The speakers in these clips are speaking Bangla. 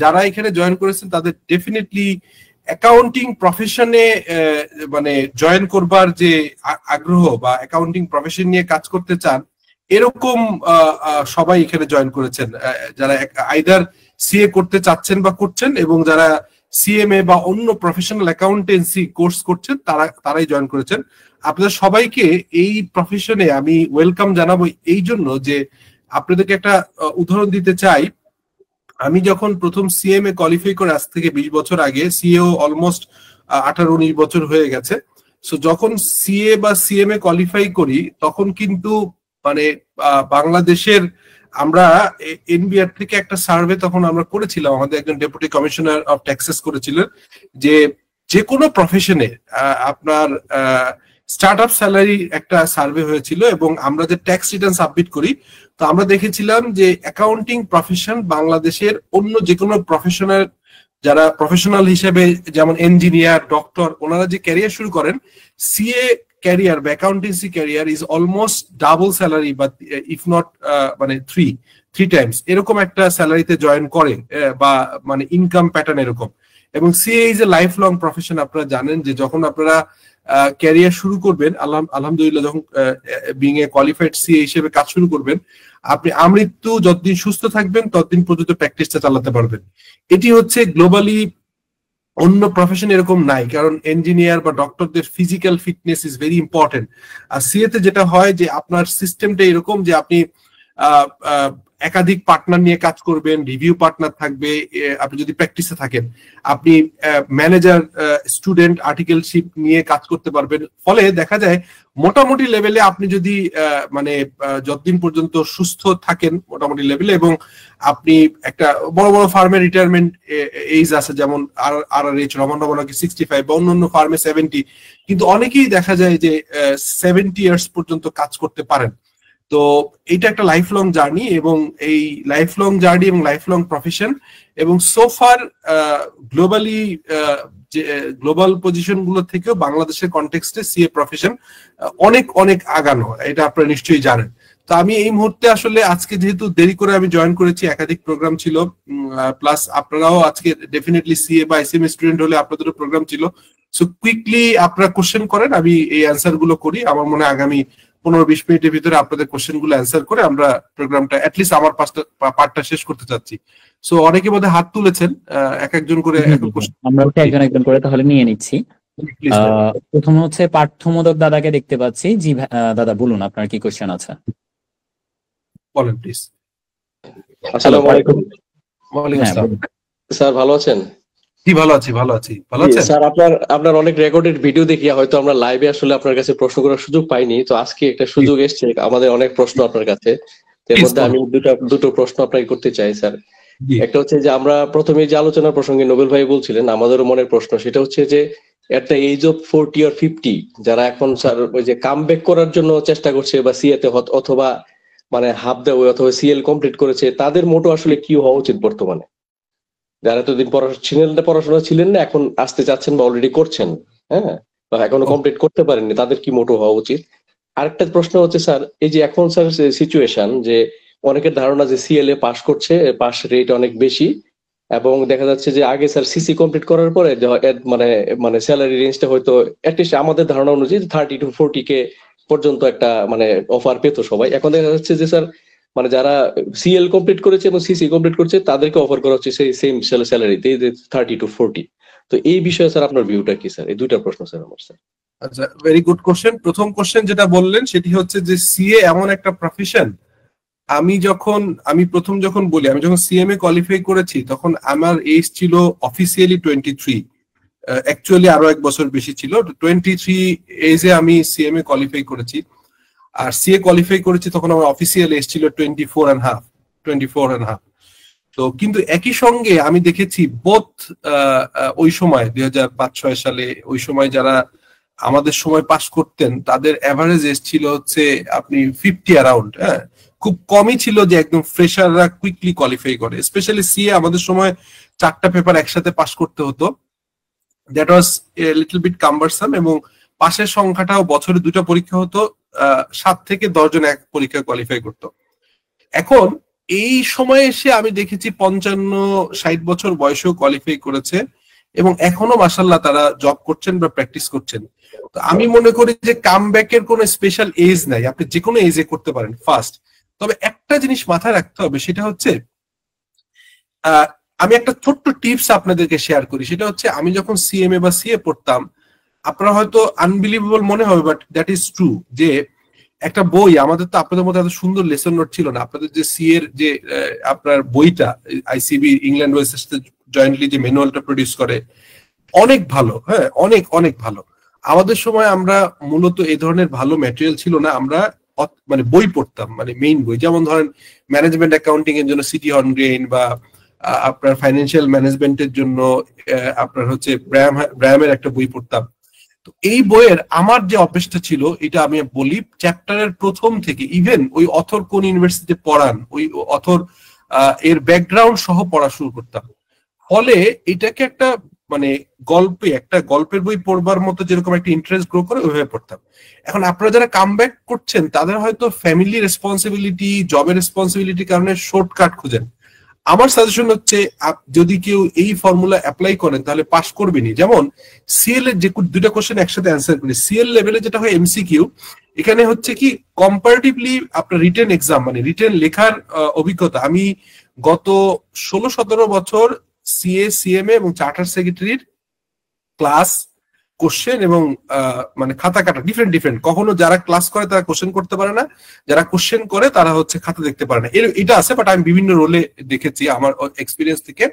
যারা এখানে জয়েন করেছেন তাদের ডেফিনেটলি অ্যাকাউন্টিং প্রফেশনে মানে জয়েন করবার যে আগ্রহ বা অ্যাকাউন্টিং প্রফেশন নিয়ে কাজ করতে চান এরকম সবাই এখানে জয়েন করেছেন, যারা আইদার সিএ করতে চাচ্ছেন বা করছেন এবং যারা সিএমএ বা অন্য প্রফেশনাল অ্যাকাউন্টেন্সি কোর্স করছেন তারাই জয়েন করেছেন। আপনাদের সবাইকে এই প্রফেশনে আমি ওয়েলকাম জানাবো এই জন্য যে আপনাদেরকে একটা উদাহরণ দিতে চাই। আমি যখন প্রথম সিএমএ কোয়ালিফাই করে আজ থেকে 20 বছর আগে, সিএও অলমোস্ট 18-19 বছর হয়ে গেছে, সো যখন সিএ বা সিএমএ কোয়ালিফাই করি তখন কিন্তু মানে বাংলাদেশের আমরা এনবিআর থেকে একটা সার্ভে তখন আমরা করেছিলাম, আমাদের একজন ডেপুটি কমিশনার অফ ট্যাক্সেস করেছিলেন যে কোনো প্রফেশনে আপনার স্টার্ট আপ স্যালারি একটা সার্ভে হয়েছিল এবং আমরা যে ট্যাক্স রিটার্ন সাবমিট করি তো আমরা দেখেছিলাম যে অ্যাকাউন্টিং প্রফেশন বাংলাদেশের অন্য যে কোনো প্রফেশনাল যারা প্রফেশনাল হিসেবে যেমন ইঞ্জিনিয়ার, ডক্টর, ওনারা যে ক্যারিয়ার শুরু করেন, সিএ ক্যারিয়ার বা accountancy career is almost double salary বা ইফ নট মানে থ্রি টাইমস এরকম একটা স্যালারিতে জয়েন করে বা মানে ইনকাম প্যাটার্ন এরকম। এবং CA is a life long profession. আপনারা জানেন যে যখন আপনারা ক্যারিয়ার শুরু করবেন, আলহামদুলিল্লাহ যখন বিং এ কোয়ালিফাইড সিএ হিসেবে কাজ শুরু করবেন, আপনি আমৃত্যু যতদিন সুস্থ থাকবেন ততদিন পর্যন্ত প্র্যাকটিসটা চালাতে পারবেন। এটি হচ্ছে গ্লোবালি অন্য প্রফেশন এরকম নাই, কারণ ইঞ্জিনিয়ার বা ডক্টরদের physical fitness is very important. আর সিএ তে যেটা হয় যে আপনার সিস্টেমটা এরকম যে আপনি একাধিক পার্টনার নিয়ে কাজ করবেন, রিভিউ পার্টনার থাকবে, আপনি যদি প্র্যাকটিসে থাকেন আপনি ম্যানেজার স্টুডেন্ট আর্টিকেলশিপ নিয়ে কাজ করতে পারবেন। ফলে দেখা যায় মোটামুটি লেভেলে আপনি যদি মানে যতদিন পর্যন্ত সুস্থ থাকেন মোটামুটি লেভেলে, এবং আপনি একটা বড় বড় ফার্মে রিটায়ারমেন্ট এইজ আছে, যেমন RRH রমন রমনাকি 65 বা অন্য ফার্মে 70, কিন্তু অনেকেই দেখা যায় যে 70 ইয়ার্স পর্যন্ত কাজ করতে পারেন। তো এটা একটা লাইফ লং জার্নি, এবং এই লাইফ লং জার্নি এবং লাইফ লং প্রফেশন, এবং সোফার গ্লোবালি গ্লোবাল পজিশন গুলো থেকেও বাংলাদেশের কনটেক্সটে সিএ প্রফেশন অনেক অনেক আগানো, এটা আপনারা নিশ্চয়ই জানেন। তো আমি এই মুহূর্তে আসলে আজকে যেহেতু দেরি করে আমি জয়েন করেছি, একাধিক প্রোগ্রাম ছিল, প্লাস আপনারাও আজকে ডেফিনেটলি সিএ বা এসএমএ স্টুডেন্ট হলে আপনাদেরও প্রোগ্রাম ছিল। সো কুইকলি আপনারা কোশ্চেন করেন, আমি এই অ্যান্সার গুলো করি। আমার মনে হয় আগামী 15-20 মিনিটের ভিতরে আপনাদের কোশ্চেন গুলো অ্যান্সার করে আমরা প্রোগ্রামটা অ্যাটলিস্ট আমার পার্টটা শেষ করতে চাচ্ছি। সো অনেকে বোধহয় হাত তুলেছেন, এক একজন করে আমরা একজন একজন করে তাহলে নিয়ে নিচ্ছি। প্রথম হচ্ছে পার্থমোদক দাদাকে দেখতে পাচ্ছি। জি দাদা বলুন, আপনার কি কোশ্চেন আছে? বলেন প্লিজ। আসসালামু আলাইকুম। ওয়ালাইকুম আসসালাম। স্যার ভালো আছেন? জি ভালো আছি। ভালো আছেন স্যার? আপনার অনেক রেকর্ডেড ভিডিও দেখি হয়তো আমরা লাইভে আসলে আপনার কাছে প্রশ্ন করার সুযোগ পাইনি, তো আজকে একটা সুযোগ এসছে, আমাদের অনেক প্রশ্ন আপনার কাছে। এর মধ্যে আমি দুটো প্রশ্ন আপনাকে করতে চাই স্যার। একটা হচ্ছে যে আমরা প্রথমে যে আলোচনার প্রসঙ্গে নোবেল ভাই বলছিলেন, আমাদেরও মনের প্রশ্ন সেটা হচ্ছে যে একটা এজ অফ 40 or 50 যারা এখন স্যার ওই যে কামব্যাক করার জন্য চেষ্টা করছে বা সিএতে অথবা মানে হাফ দ্য ওয়ে অথবা সিএল কমপ্লিট করেছে, তাদের মোটো আসলে কি হওয়া উচিত বর্তমানে? যারা এতদিন পড়াশোনা ছিলেন না, এখন আসতে চাচ্ছেন বা অলরেডি করছেন, হ্যাঁ, বা এখনো কমপ্লিট করতে পারেননি, তাদের কি মোটো হওয়া উচিত? আরেকটা প্রশ্ন হচ্ছে স্যার, এই যে এখন স্যার সিচুয়েশন যে অনেকের ধারণা যে সিএলএ পাস করছে, পাস রেট অনেক বেশি, এবং দেখা যাচ্ছে যে আগে স্যার সিসি কমপ্লিট করার পরে মানে স্যালারি রেঞ্জটা হয়তো অ্যাটলিস্ট আমাদের ধারণা অনুযায়ী 30 to 40K পর্যন্ত একটা মানে অফার পেত সবাই। এখন দেখা যাচ্ছে যে স্যার মানে যারা সিএল কমপ্লিট করেছে এবং সিসি কমপ্লিট করেছে তাদেরকে অফার করা হচ্ছে সেই সেম স্যালারিতে 30 to 40। তো এই বিষয়ে স্যার আপনার ভিউটা কি স্যার? এই দুইটা প্রশ্ন স্যার আমার স্যার। আচ্ছা, ভেরি গুড কোশ্চেন। প্রথম কোশ্চেন যেটা বললেন সেটি হচ্ছে যে সিএ এমন একটা প্রফেশন, আমি যখন সিএমএ কোয়ালিফাই করেছি তখন আমার এজ ছিল অফিসিয়ালি 23, অ্যাকচুয়ালি আরো এক বছর বেশি ছিল। 23 এজে আমি সিএমএ কোয়ালিফাই করেছি, আর সিএ কোয়ালিফাই করেছি তখন আমার অফিসিয়াল এজ ছিল 24 and half। তো কিন্তু একই সঙ্গে আমি দেখেছি বোথ ওই সময় 2005-06 সালে ওই সময় যারা আমাদের সময় পাস করতেন তাদের এভারেজ এজ ছিল হচ্ছে আপনি 50 অ্যারাউন্ড। হ্যাঁ, খুব কমই ছিল যে একদম ফ্রেশাররা কুইকলি কোয়ালিফাই করে। স্পেশালি সিএ আমাদের সময় 4টা পেপার একসাথে পাস করতে হতো, that was a little bit cumbersome, এবং পাশের সংখ্যাটাও বছরে 2টা পরীক্ষা হতো, 7 থেকে 10 জন এক পরীক্ষা কোয়ালিফাই করতো। এখন এই সময়ে এসে আমি দেখেছি 55-60 বছর বয়সেও কোয়ালিফাই করেছে এবং এখনো মাশাআল্লাহ তারা জব করছেন বা প্র্যাকটিস করছেন। তো আমি মনে করি যে কামব্যাকের কোনো স্পেশাল এজ নাই, আপনি যে কোনো এজে করতে পারেন ফার্স্ট। তবে একটা জিনিস মাথায় রাখতে হবে, সেটা হচ্ছে আমি একটা ছোট্ট টিপস আপনাদেরকে শেয়ার করি। সেটা হচ্ছে আমি যখন সিএমএ বা সিএ পড়তাম, আপনারা হয়তো আনবিলিভেবল মনে হবে বাট দ্যাট ইজ ট্রু, যে একটা বই, আমাদের তো আপনাদের মধ্যে এত সুন্দর লেসন নোট ছিল না, আপনাদের যে সি এর যে আপনার বইটা আইসিবি ইংল্যান্ড ওয়েলসের সাথে জয়েন্টলি যে ম্যানুয়ালটা প্রডিউস করে, অনেক ভালো, হ্যাঁ অনেক অনেক ভালো। আমাদের সময় আমরা মূলত এই ধরনের ভালো ম্যাটেরিয়াল ছিল না, আমরা মানে বই পড়তাম, মানে মেইন বই, যেমন ধরেন ম্যানেজমেন্ট অ্যাকাউন্টিং এর জন্য সিটি হর্নগ্রেইন, বা আপনার ফাইন্যান্সিয়াল ম্যানেজমেন্টের জন্য আপনার হচ্ছে ব্র্যামের একটা বই পড়তাম। তো এই বইয়ের আমার যে অভ্যাসটা ছিল, এটা আমি বলি, চ্যাপ্টারের প্রথম থেকে ইভেন ওই অথর কোন ইউনিভার্সিটিতে পড়ান, ওই অথর এর ব্যাকগ্রাউন্ড সহ পড়া শুরু করতাম। ফলে এটাকে একটা মানে একটা গল্পের বই পড়বার মতো যেরকম একটা ইন্টারেস্ট গ্রো করে ওইভাবে পড়তাম। এখন আপনারা যারা কামব্যাক করছেন তাদের হয়তো ফ্যামিলি রেসপন্সিবিলিটি, জবের রেসপন্সিবিলিটির কারণে শর্টকাট খুঁজেন। আমার সাজেশন হচ্ছে যদি কেউ এই ফর্মুলা অ্যাপ্লাই করেন তাহলে পাস করবেনই। যেমন সিএল এর যে দুটো কোশ্চেন একসাথে অ্যান্সার করি, সিএল লেভেলে যেটা হয় এমসিকিউ, এখানে হচ্ছে কি কম্পারেটিভলি আপনার রিটেন এক্সাম মানে রিটেন লেখার অভিজ্ঞতা, আমি গত 16-17 বছর সিএ, সিএমএ এবং চার্টার সেক্রেটারির ক্লাস, কোশ্চেন এবং মানে খাতা কাটা ডিফারেন্ট। কখনো যারা ক্লাস করে তারা কোশ্চেন করতে পারে না, যারা কোশ্চেন করে তারা হচ্ছে খাতা দেখতে পারে না, এটা আছে। বাট আমি বিভিন্ন রোলে দেখেছি আমার এক্সপিরিয়েন্স থেকে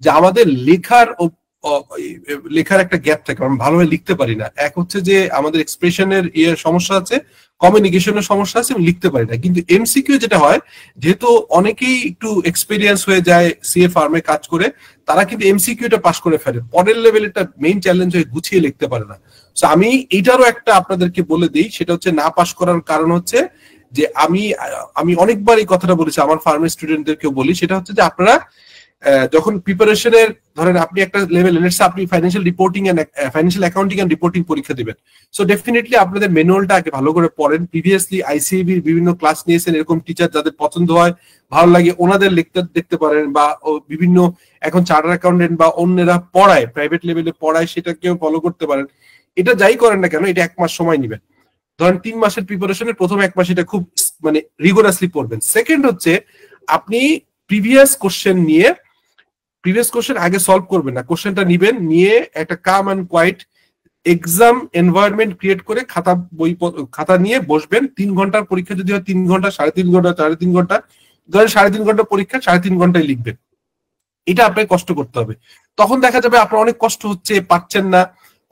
যে আমাদের লেখার একটা গ্যাপ থাকে, আমরা ভালোভাবে লিখতে পারি না। এক হচ্ছে যে আমাদের এক্সপ্রেশনের সমস্যা আছে, কমিউনিকেশনের সমস্যা আছে, আমি লিখতে পারি না। কিন্তু এমসিকিউ যেটা হয়, যেহেতু অনেকেই একটু এক্সপিরিয়েন্স হয়ে যায় সিএ ফার্মে কাজ করে, তারা কিন্তু এমসিকিউটা পাস করে ফেলে, পরের লেভেলটা মেইন চ্যালেঞ্জ হয়ে গুছিয়ে লিখতে পারে না। তো আমি এইটারও একটা আপনাদেরকে বলে দিই, সেটা হচ্ছে না পাস করার কারণ হচ্ছে যে আমি অনেকবার এই কথাটা বলেছি, আমার ফার্মের স্টুডেন্টদেরকেও বলি, সেটা হচ্ছে যে আপনারা যখন প্রিপারেশনের ধরেন আপনি একটা লেভেল, আপনি financial reporting and financial accounting and reporting পরীক্ষা দিবেন, সো ডেফিনেটলি আপনাদের ম্যানুয়ালটা আগে ভালো করে পড়েন। প্রিভিয়াসলি আইসিএবির বিভিন্ন ক্লাস নিয়েছেন, এরকম টিচার যাদের পছন্দ হয়, ভালো লাগে, ওনাদের লেকচার দেখতে পারেন, বা বিভিন্ন এখন চার্টার অ্যাকাউন্টেন্ট বা অন্যরা পড়ায়, প্রাইভেট লেভেলে পড়ায়, সেটাকেও ফলো করতে পারেন। এটা যাই করেন না কেন, এটা 1 মাস সময় নেবেন। ধরেন 3 মাসের প্রিপারেশনের প্রথম 1 মাস এটা খুব মানে রিগোরাসলি পড়বেন। সেকেন্ড হচ্ছে আপনি প্রিভিয়াস কোশ্চেন আগে সলভ করবেন না, কোশ্চেনটা নিবেন, নিয়ে একটা calm and quiet exam environment create করে খাতা নিয়ে বসবেন। 3 ঘন্টার পরীক্ষা যদি হয় 3 ঘন্টা, 3.5 ঘন্টা, 3.5 ঘন্টা, ধরেন 3.5 ঘন্টা পরীক্ষা, 3.5 ঘন্টায় লিখবেন। এটা আপনাকে কষ্ট করতে হবে। তখন দেখা যাবে আপনার অনেক কষ্ট হচ্ছে, পাচ্ছেন না,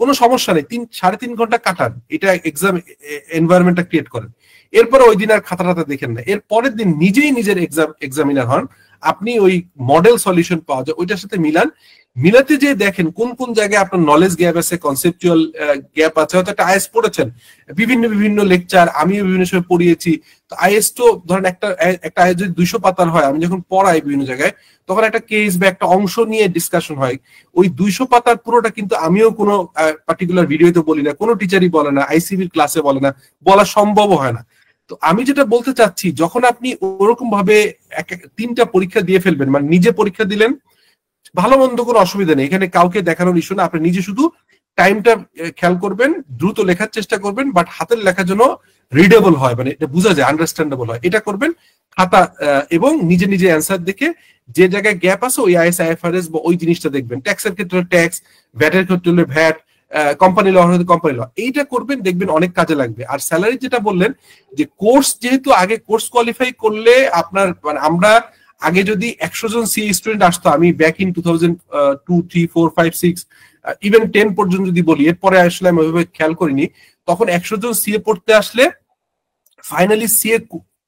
কোনো সমস্যা নেই, 3.5 ঘন্টা কাটান, এটা এক্সাম এনভায়রনমেন্টটা ক্রিয়েট করেন। এরপরে ওই দিন আর খাতা দেখেন না, এর পরের দিন নিজেই নিজের এক্সামিনার হন, আপনি ওই মডেল সলিউশন পাওয়া যায় ওইটার সাথে মিলাতে যে দেখেন কোন কোন জায়গায় আপনার নলেজ গ্যাপ আছে, কনসেপচুয়াল গ্যাপ আছে। হয়তো একটা আইএস পড়েছেন, বিভিন্ন লেকচার আমিও বিভিন্ন সময় পড়িয়েছি, তো আইএস তো ধরেন একটা আইএস যদি 200 পাতার হয়, আমি যখন পড়াই বিভিন্ন জায়গায়, তখন একটা কেস বা একটা অংশ নিয়ে ডিসকাশন হয়। ওই 200 পাতার পুরোটা কিন্তু আমিও কোনো পার্টিকুলার ভিডিওতে বলি না, কোনো টিচারই বলে না, আইসিবির ক্লাসে বলে না, বলা সম্ভব হয় না। তো আমি যেটা বলতে চাচ্ছি, যখন আপনি ওরকম ভাবে 3টা পরীক্ষা দিয়ে ফেলবেন, মানে নিজে পরীক্ষা দিলেন, ভালো মন্দ কোনো অসুবিধা নেই, এখানে কাউকে দেখানোর ইস্যু না, আপনি নিজে শুধু টাইমটা খেয়াল করবেন, দ্রুত লেখার চেষ্টা করবেন, বাট হাতের লেখা যেন রিডেবল হয়, মানে এটা বোঝা যায়, আন্ডারস্ট্যান্ডেবল হয়, এটা করবেন। খাতা এবং নিজে অ্যান্সার দেখে যে জায়গায় গ্যাপ আছে ওই আইএস আইএফআরএস বা ওই জিনিসটা দেখবেন, ট্যাক্সের ক্ষেত্রে ট্যাক্স, ভ্যাটের ক্ষেত্রে হলে ভ্যাট, কোম্পানি ল হলে কোম্পানি ল, এইটা করবেন, দেখবেন অনেক কাজে লাগবে। আর স্যালারি যেটা বললেন যে কোর্স, যেহেতু আগে কোর্স কোয়ালিফাই করলে আপনার মানে আমরা আগে যদি 100 জন সিএ স্টুডেন্ট আসতো, আমি ব্যাক ইন 2002, 3, 4, 5, 6 ইভেন 10 পর্যন্ত যদি বলি, এরপরে আসলে আমি ওইভাবে খেয়াল করিনি, তখন 100 জন সিএ পড়তে আসলে ফাইনালি সিএ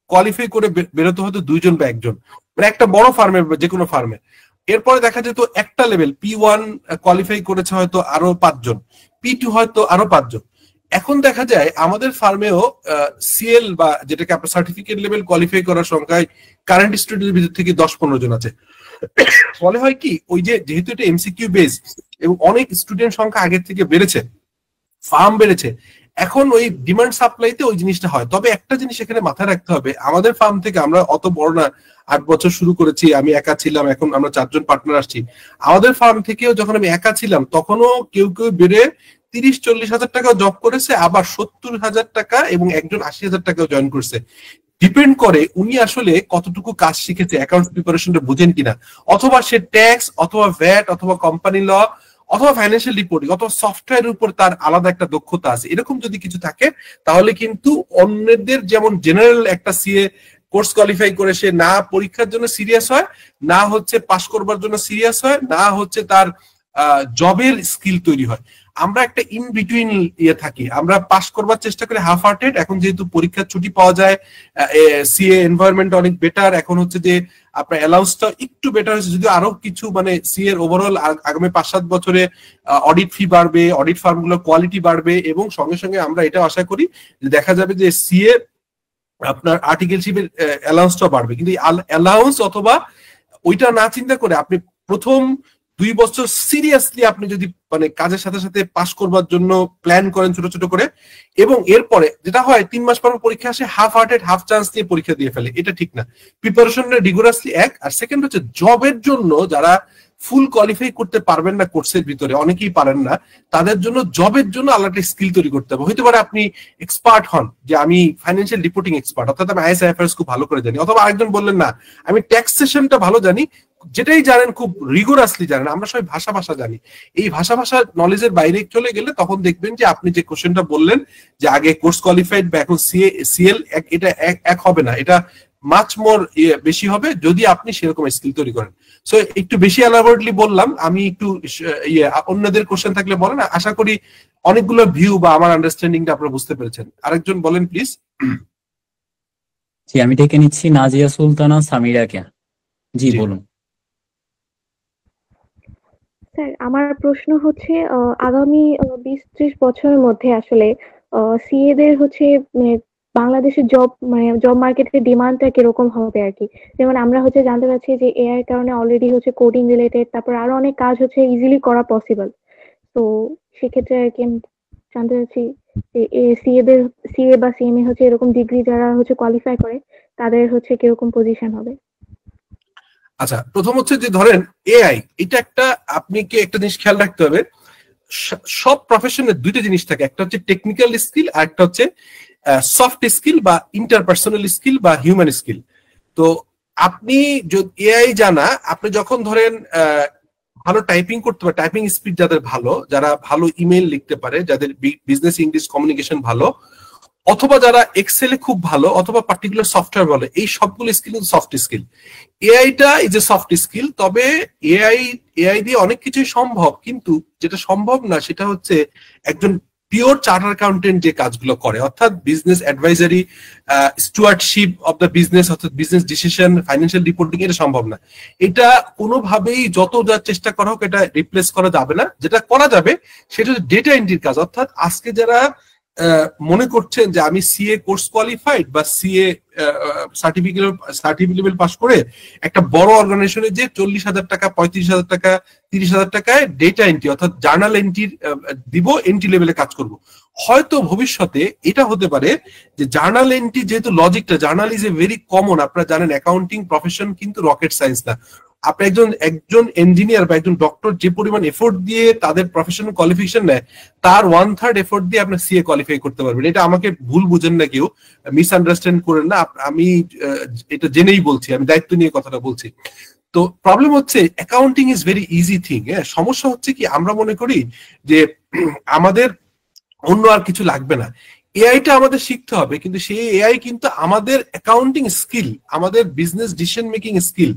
কোয়ালিফাই করে বেরোতে হতো 2 জন বা 1 জন, মানে একটা বড় ফার্মে, যে কোনো ফার্মে। এরপরে দেখা যেত একটা লেভেল P1 কোয়ালিফাই করেছে হয়তো আরো 5 জন, P2 হয়তো আরো 5 জন। এখন দেখা যায় আমাদের ফার্মেও সিএল বা যেটাকে আপনার সার্টিফিকেট লেভেল কোয়ালিফাই করার সংখ্যায় কারেন্ট স্টুডেন্টের ভিতর থেকে 10-15 জন আছে। ফলে হয় কি, ওই যেহেতু এটা এমসিকিউ বেস এবং অনেক স্টুডেন্ট সংখ্যা আগের থেকে বেড়েছে, ফার্ম বেড়েছে, এখন ওই ডিমান্ড সাপ্লাইতে ওই জিনিসটা হয়। তবে একটা জিনিস এখানে মাথায় রাখতে হবে, আমাদের ফার্ম থেকে আমরা অত বড় না, 8 বছর শুরু করেছি, আমি একা ছিলাম, এখন আমরা 4 জন পার্টনার আসছি। আমাদের ফার্ম থেকেও যখন আমি একা ছিলাম তখনও কেউ কেউ বেড়ে 30-40 হাজার টাকা জব করেছে, আবার 70 হাজার টাকা এবং একজন 80 হাজার টাকাও জয়েন করছে। ডিপেন্ড করে উনি আসলে কতটুকু কাজ শিখেছে, অ্যাকাউন্ট প্রিপারেশনটা বুঝেন কিনা, অথবা সে ট্যাক্স অথবা ভ্যাট অথবা কোম্পানি ল অথবা ফাইন্যান্সিয়াল রিপোর্টিং অথবা সফটওয়্যারের উপর তার আলাদা একটা দক্ষতা আছে। এরকম যদি কিছু থাকে তাহলে কিন্তু অন্যদের যেমন জেনারেল একটা সিএ কোর্স কোয়ালিফাই করে সে না পরীক্ষার জন্য সিরিয়াস হয়, না হচ্ছে পাশ করবার জন্য সিরিয়াস হয়, না হচ্ছে তার জবের স্কিল তৈরি হয়। আমরা একটা ইন বিটুইন ইয়ে থাকি, আমরা পাস করবার চেষ্টা করি হাফ হার্টেড। এখন যেহেতু পরীক্ষার ছুটি পাওয়া যায়, সিএ এনভায়রনমেন্ট অনেক বেটার, এখন হচ্ছে যে আপনার অ্যালাউন্সটা একটু বেটার হয়েছে, যদিও আরো কিছু মানে সিএর ওভারঅল আগামী 5-7 বছরে অডিট ফি বাড়বে, অডিট ফার্মগুলোর কোয়ালিটি বাড়বে, এবং সঙ্গে সঙ্গে আমরা এটা আশা করি যে দেখা যাবে যে সিএ আপনার আর্টিকেলশিপের অ্যালাউন্সটা বাড়বে। কিন্তু অ্যালাউন্স অথবা ওইটা না চিন্তা করে আপনি প্রথম 2 বছর সিরিয়াসলি আপনি যদি মানে কাজের সাথে সাথে পাস করবার জন্য প্ল্যান করেন ছোট ছোট করে, এবং এরপরে যেটা হয় 3 মাস পর পরীক্ষা আসে, হাফ হার্টেড হাফ চান্স দিয়ে পরীক্ষা দিয়ে ফেলে, এটা ঠিক না। প্রিপারেশনটা রিগোরাসলি এক, আর সেকেন্ড হচ্ছে জবের জন্য যারা ফুল কোয়ালিফাই করতে পারবেন না কোর্সের ভিতরে, অনেকেই পারেন না, তাদের জন্য জবের জন্য আলাদা স্কিল তৈরি করতে হবে। হতে পারে আপনি এক্সপার্ট হন যে আমি ফাইন্যান্সিয়াল রিপোর্টিং এক্সপার্ট, অর্থাৎ আমি আইএসআইএফআরএস খুব ভালো করে জানি, অথবা আরেকজন বললেন না আমি ট্যাক্সেশনটা ভালো জানি, যেটাই জানেন খুব রিগোরাসলি জানেন। আমরা সবাই ভাষা জানি, এই ভাষা নলেজের বাইরে চলে গেলে তখন দেখবেন যে আপনি যে কোশ্চেনটা বললেন যে আগে কোর্স কোয়ালিফাইড বা এখন সিএল, এটা এক হবে না, এটা মাচ মোর বেশি হবে যদি আপনি সেরকম স্কিল তৈরি করেন। সো একটু বেশি এলাবোরেটলি বললাম, আমি একটু অন্যদের কোশ্চেন থাকলে বলেন, আশা করি অনেকগুলো ভিউ বা আমার আন্ডারস্ট্যান্ডিংটা আপনারা বুঝতে পেরেছেন। আরেকজন বলেন প্লিজ। জি, আমি ডেকে নিচ্ছি নাজিয়া সুলতানা সামিরাকে। জি বলুন। স্যার, আমার প্রশ্ন হচ্ছে আগামী 20-30 বছরের মধ্যে আসলে সিএ দের হচ্ছে বাংলাদেশের জব মার্কেটের ডিমান্ডটা কিরকম হবে আর কি। যেমন আমরা হচ্ছে জানতে পারছি যে এআই কারণে অলরেডি হচ্ছে কোডিং রিলেটেড, তারপর আরো অনেক কাজ হচ্ছে ইজিলি করা পসিবল। তো সেক্ষেত্রে আর কি জানতে চাচ্ছি যে সিএ বা সিএমএ হচ্ছে এরকম ডিগ্রি যারা হচ্ছে কোয়ালিফাই করে তাদের হচ্ছে কিরকম পজিশন হবে। আচ্ছা, প্রথম হচ্ছে যে ধরেন এআই, এটা একটা আপনি কি একটা জিনিস খেয়াল রাখতে হবে, সব প্রফেশনের দুইটা জিনিস থাকে, একটা হচ্ছে টেকনিক্যাল স্কিল আর একটা হচ্ছে সফট স্কিল বা ইন্টারপার্সোনাল স্কিল বা হিউম্যান স্কিল। তো আপনি যদি এআই জানা, আপনি যখন ধরেন ভালো টাইপিং করতে পারে, টাইপিং স্পিড যাদের ভালো, যারা ভালো ইমেল লিখতে পারে, যাদের বিজনেস ইংলিশ কমিউনিকেশন ভালো, অথবা যারা এক্সেলে খুব ভালো, অথবা পার্টিকুলার সফটওয়্যার ভালো, এই সবগুলো স্কিল সফট স্কিল। এআইটা ইজ এ সফট স্কিল। তবে এআই দিয়ে অনেক কিছুই সম্ভব, কিন্তু যেটা সম্ভব না সেটা হচ্ছে একজন পিওর চার্টার অ্যাকাউন্টেন্ট যে কাজগুলো করে, অর্থাৎ business advisory, stewardship of the business, অর্থাৎ বিজনেস ডিসিশন, ফাইন্যান্সিয়াল রিপোর্টিং, এটা সম্ভব না। এটা কোনোভাবেই যত যা চেষ্টা করা হোক এটা রিপ্লেস করা যাবে না। যেটা করা যাবে সেটা হচ্ছে ডেটা এন্ট্রির কাজ। অর্থাৎ আজকে যারা মনে করছেন যে আমি সিএ কোর্স কোয়ালিফাইড বা সিএ সার্টিফিকেট পাস করে একটা বড় অর্গানাইজেশনে যে 40,000 টাকা, 35,000 টাকা, 30,000 টাকায় ডেটা এন্ট্রি অর্থাৎ জার্নাল এন্ট্রি দিব, এন্ট্রি লেভেলে কাজ করব, হয়তো ভবিষ্যতে এটা হতে পারে যে জার্নাল এন্ট্রি, যেহেতু লজিকটা, journal is a very common, আপনারা জানেন অ্যাকাউন্টিং প্রফেশন কিন্তু রকেট সায়েন্স না। আপনি একজন ইঞ্জিনিয়ার বা একজন ডক্টর যে পরিমাণ এফোর্ট দিয়ে তাদের প্রফেশনাল কোয়ালিফিকেশন নেয়, তার 1/3 এফোর্ট দিয়ে আপনি সিএ কোয়ালিফাই করতে পারবেন। এটা আমাকে ভুল বুঝেন না, কেউ মিসআন্ডারস্ট্যান্ড করেন না, আমি এটা জেনেই বলছি, আমি দায়িত্ব নিয়ে কথাটা বলছি। তো প্রবলেম হচ্ছে accounting is very easy thing. হ্যাঁ, সমস্যা হচ্ছে কি আমরা মনে করি যে আমাদের অন্য আর কিছু লাগবে না, এআইটা আমাদের শিখতে হবে, কিন্তু সেই এআই কিন্তু আমাদের অ্যাকাউন্টিং স্কিল, আমাদের বিজনেস ডিসিশন মেকিং স্কিল,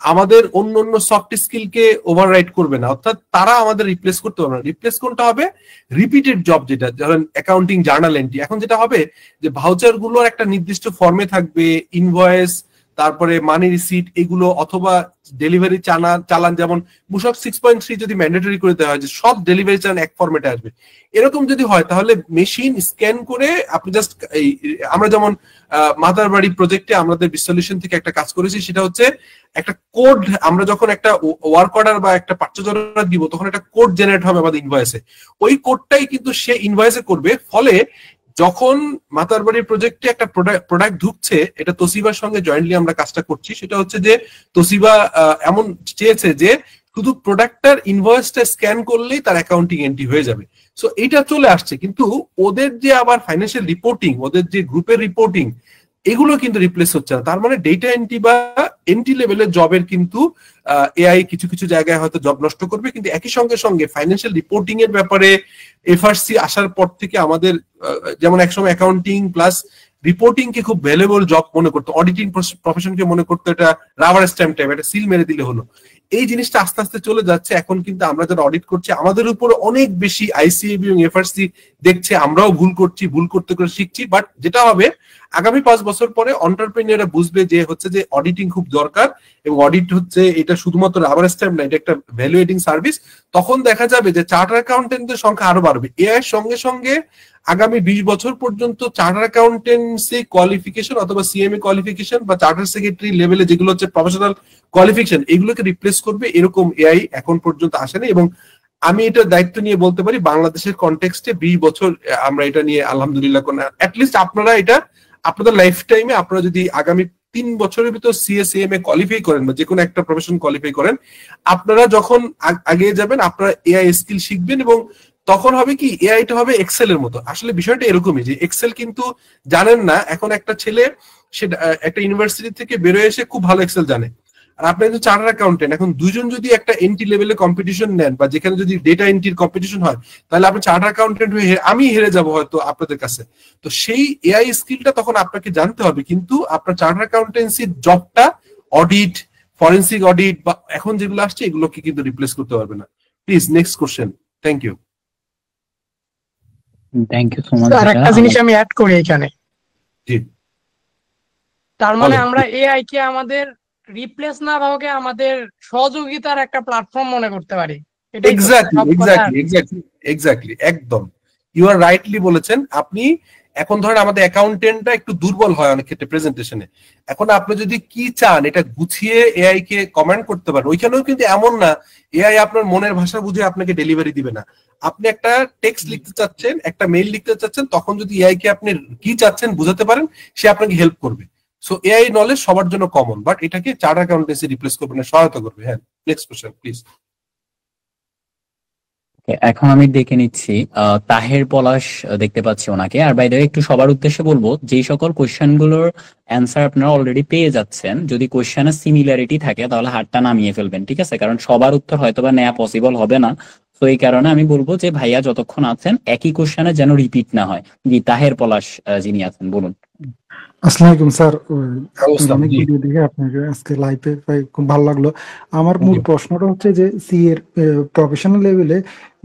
আমাদের অন্য অন্য সফট স্কিলকে ওভাররাইড করবে না। অর্থাৎ তারা আমাদের রিপ্লেস করতে পারবে না। রিপ্লেস কোনটা হবে? রিপিটেড জব, যেটা ধরেন অ্যাকাউন্টিং জার্নাল এন্ট্রি। এখন যেটা হবে যে ভাউচার গুলোর একটা নির্দিষ্ট ফর্মে থাকবে, ইনভয়েস, তারপরে মানি রিসিট এগুলো, অথবা ডেলিভারি চালান, যেমন মূসক 6.3 যদি ম্যান্ডেটরি করে দেওয়া হয় যে সব ডেলিভারি চালান এক ফরম্যাটে আসবে, এরকম যদি হয় তাহলে মেশিন স্ক্যান করে আপনি জাস্ট আমরা যেমন মাদারবাড়ি প্রজেক্টে আমাদের সলিউশন থেকে একটা কাজ করেছি, সেটা হচ্ছে একটা কোড, আমরা যখন একটা ওয়ার্ক অর্ডার বা একটা পারচেজ অর্ডার দিব তখন একটা কোড জেনারেট হবে আমাদের ইনভয়েসে, ওই কোডটাই কিন্তু সে ইনভয়েসে করবে। ফলে যখন মাতারবাড়ির প্রজেক্টে একটা প্রোডাক্ট ঢুকছে, এটা তোসিবার সঙ্গে জয়েন্টলি আমরা কাজটা করছি, সেটা হচ্ছে যে তোসিবা এমন চেয়েছে যে শুধু প্রোডাক্টটার ইনভয়েসটা স্ক্যান করলেই তার অ্যাকাউন্টিং এন্ট্রি হয়ে যাবে। সো এইটা চলে আসছে, কিন্তু ওদের যে আবার ফাইন্যান্সিয়াল রিপোর্টিং, ওদের যে গ্রুপের রিপোর্টিং, এগুলো কিন্তু রিপ্লেস হচ্ছে না। তার মানে ডেটা এন্ট্রি বা এন্ট্রি লেভেলের জবের কিন্তু এআই কিছু কিছু জায়গায় হয়তো জব নষ্ট করবে, কিন্তু একই সঙ্গে সঙ্গে ফাইন্যান্সিয়াল রিপোর্টিং এর ব্যাপারে এফআরসি আসার পর থেকে আমাদের যেমন একসময় অ্যাকাউন্টিং প্লাস রিপোর্টিং কে খুব ভ্যালুয়েবল জব মনে করতো, অডিটিং প্রফেশনকে মনে করতো এটা রাবার স্ট্যাম্প টাইপ, একটা সিল মেরে দিলে হলো। এই জিনিসটা আস্তে আস্তে চলে যাচ্ছে। এখন কিন্তু আমরা যারা অডিট করছি আমাদের উপর অনেক বেশি আইসিএবি এবং এফআরসি দেখছে, আমরাও ভুল করছি, ভুল করতে করে শিখছি। বাট যেটা হবে আগামী 5 বছর পরে এন্টারপ্রেনিয়ররা বুঝবে যে হচ্ছে যে অডিটিং খুব দরকার, এবং অডিট হচ্ছে এটা শুধুমাত্র রাবার স্ট্যাম্প না, এটা একটা ভ্যালুয়েটিং সার্ভিস। তখন দেখা যাবে যে চার্টার অ্যাকাউন্টেন্টের সংখ্যা আরো বাড়বে। এর সঙ্গে সঙ্গে আগামী 20 বছর পর্যন্ত চার্টার অ্যাকাউন্টেন্সি কোয়ালিফিকেশন অথবা সিএমএ কোয়ালিফিকেশন বা চার্টার সেক্রেটারি লেভেলে যেগুলো হচ্ছে প্রফেশনাল কোয়ালিফিকেশন, এগুলোকে রিপ্লেস করবে, এরকম এআই এখন পর্যন্ত আসেনি। এবং আমি এটা দায়িত্ব নিয়ে বলতে পারি বাংলাদেশের কনটেক্সটে 20 বছর আমরা এটা নিয়ে আলহামদুলিল্লাহ অ্যাটলিস্ট আপনারা এটা আপনাদের লাইফ টাইমে আপনারা যদি আগামী 3 বছরের ভিতর সিএসএমএ কোয়ালিফাই করেন বা যে কোনো একটা প্রফেশন কোয়ালিফাই করেন, আপনারা যখন আগে যাবেন আপনারা এআই স্কিল শিখবেন, এবং তখন হবে কি এআইটা হবে এক্সেল এর মতো। আসলে বিষয়টা এরকমই যে এক্সেল কিন্তু জানেন না, এখন একটা ছেলে সেটা একটা ইউনিভার্সিটি থেকে বেরোয় এসে খুব ভালো এক্সেল জানে, আর আপনি একজন চার্টার অ্যাকাউন্টেন্ট, এখন দুইজন যদি একটা এন্ট্রি লেভেলে কম্পিটিশন নেন বা যেখানে যদি ডেটা এন্ট্রির কম্পিটিশন হয়, তাহলে আপনি চার্টার অ্যাকাউন্টেন্ট হয়ে আমি হেরে যাব হয়তো আপনাদের কাছে। তো সেই এআই স্কিলটা তখন আপনাকে জানতে হবে, কিন্তু আপনার চার্টার অ্যাকাউন্টেন্সির জবটা অডিট, ফরেন্সিক অডিট বা এখন যেগুলো আসছে এগুলোকে কিন্তু রিপ্লেস করতে পারবে না। Please next question. Thank you. Thank you so much. আর একটা জিনিস আমি অ্যাড করি এখানে, জি, তার মানে আমরা এআই কে আমাদের রিপ্লেস না ভাবে আমাদের সহযোগিতার একটা প্ল্যাটফর্ম মনে করতে পারি। এক্স্যাক্টলি একদম ইউ আর রাইটলি বলেছেন আপনি। এখন ধরেন আমাদের অ্যাকাউন্টেন্টটা একটু দুর্বল হয় অনেক ক্ষেত্রে প্রেজেন্টেশনে, এখন আপনি যদি কি চান এটা গুছিয়ে এআই কে কমেন্ট করতে পারেন। ওইখানেও কিন্তু এমন না এআই আপনার মনের ভাষা বুঝে আপনাকে ডেলিভারি দিবে না। আপনি একটা টেক্সট লিখতে চাচ্ছেন, একটা মেইল লিখতে চাচ্ছেন, তখন যদি এআই কে আপনি কি চাচ্ছেন বুঝাতে পারেন, সে আপনাকে হেল্প করবে। সো এআই নলেজ সবার জন্য কমন, বাট এটাকে চার্টার অ্যাকাউন্টেন্সি রিপ্লেস করবে না, সহায়তা করবে। হ্যাঁ, নেক্সট কোশ্চেন প্লিজ। এখন আমি দেখে নিচ্ছি তাহের পলাশ দেখতে পাচ্ছি ওনাকে। আর বাই দ্য ওয়ে একটু সবার উদ্দেশ্যে বলবো, যেই সকল কোশ্চেন গুলোর অ্যান্সার আপনারা অলরেডি পেয়ে যাচ্ছেন, যদি কোশ্চেনের সিমিলারিটি থাকে তাহলে হাতটা নামিয়ে ফেলবেন, ঠিক আছে? কারণ সবার উত্তর হয়তোবা নেওয়া পসিবল হবে না। তো এই কারণে আমি বলবো যে ভাইয়া যতক্ষণ আছেন একই কোশ্চেনে যেন রিপিট না হয়। জি, তাহের পলাশ যিনি আছেন বলুন। আসসালামু আলাইকুম স্যার, অনেক ভিডিও দেখে আপনাকে আজকে লাইভে খুব ভালো লাগলো। আমার মূল প্রশ্নটা হচ্ছে যে সি এর প্রফেশনাল লেভেলে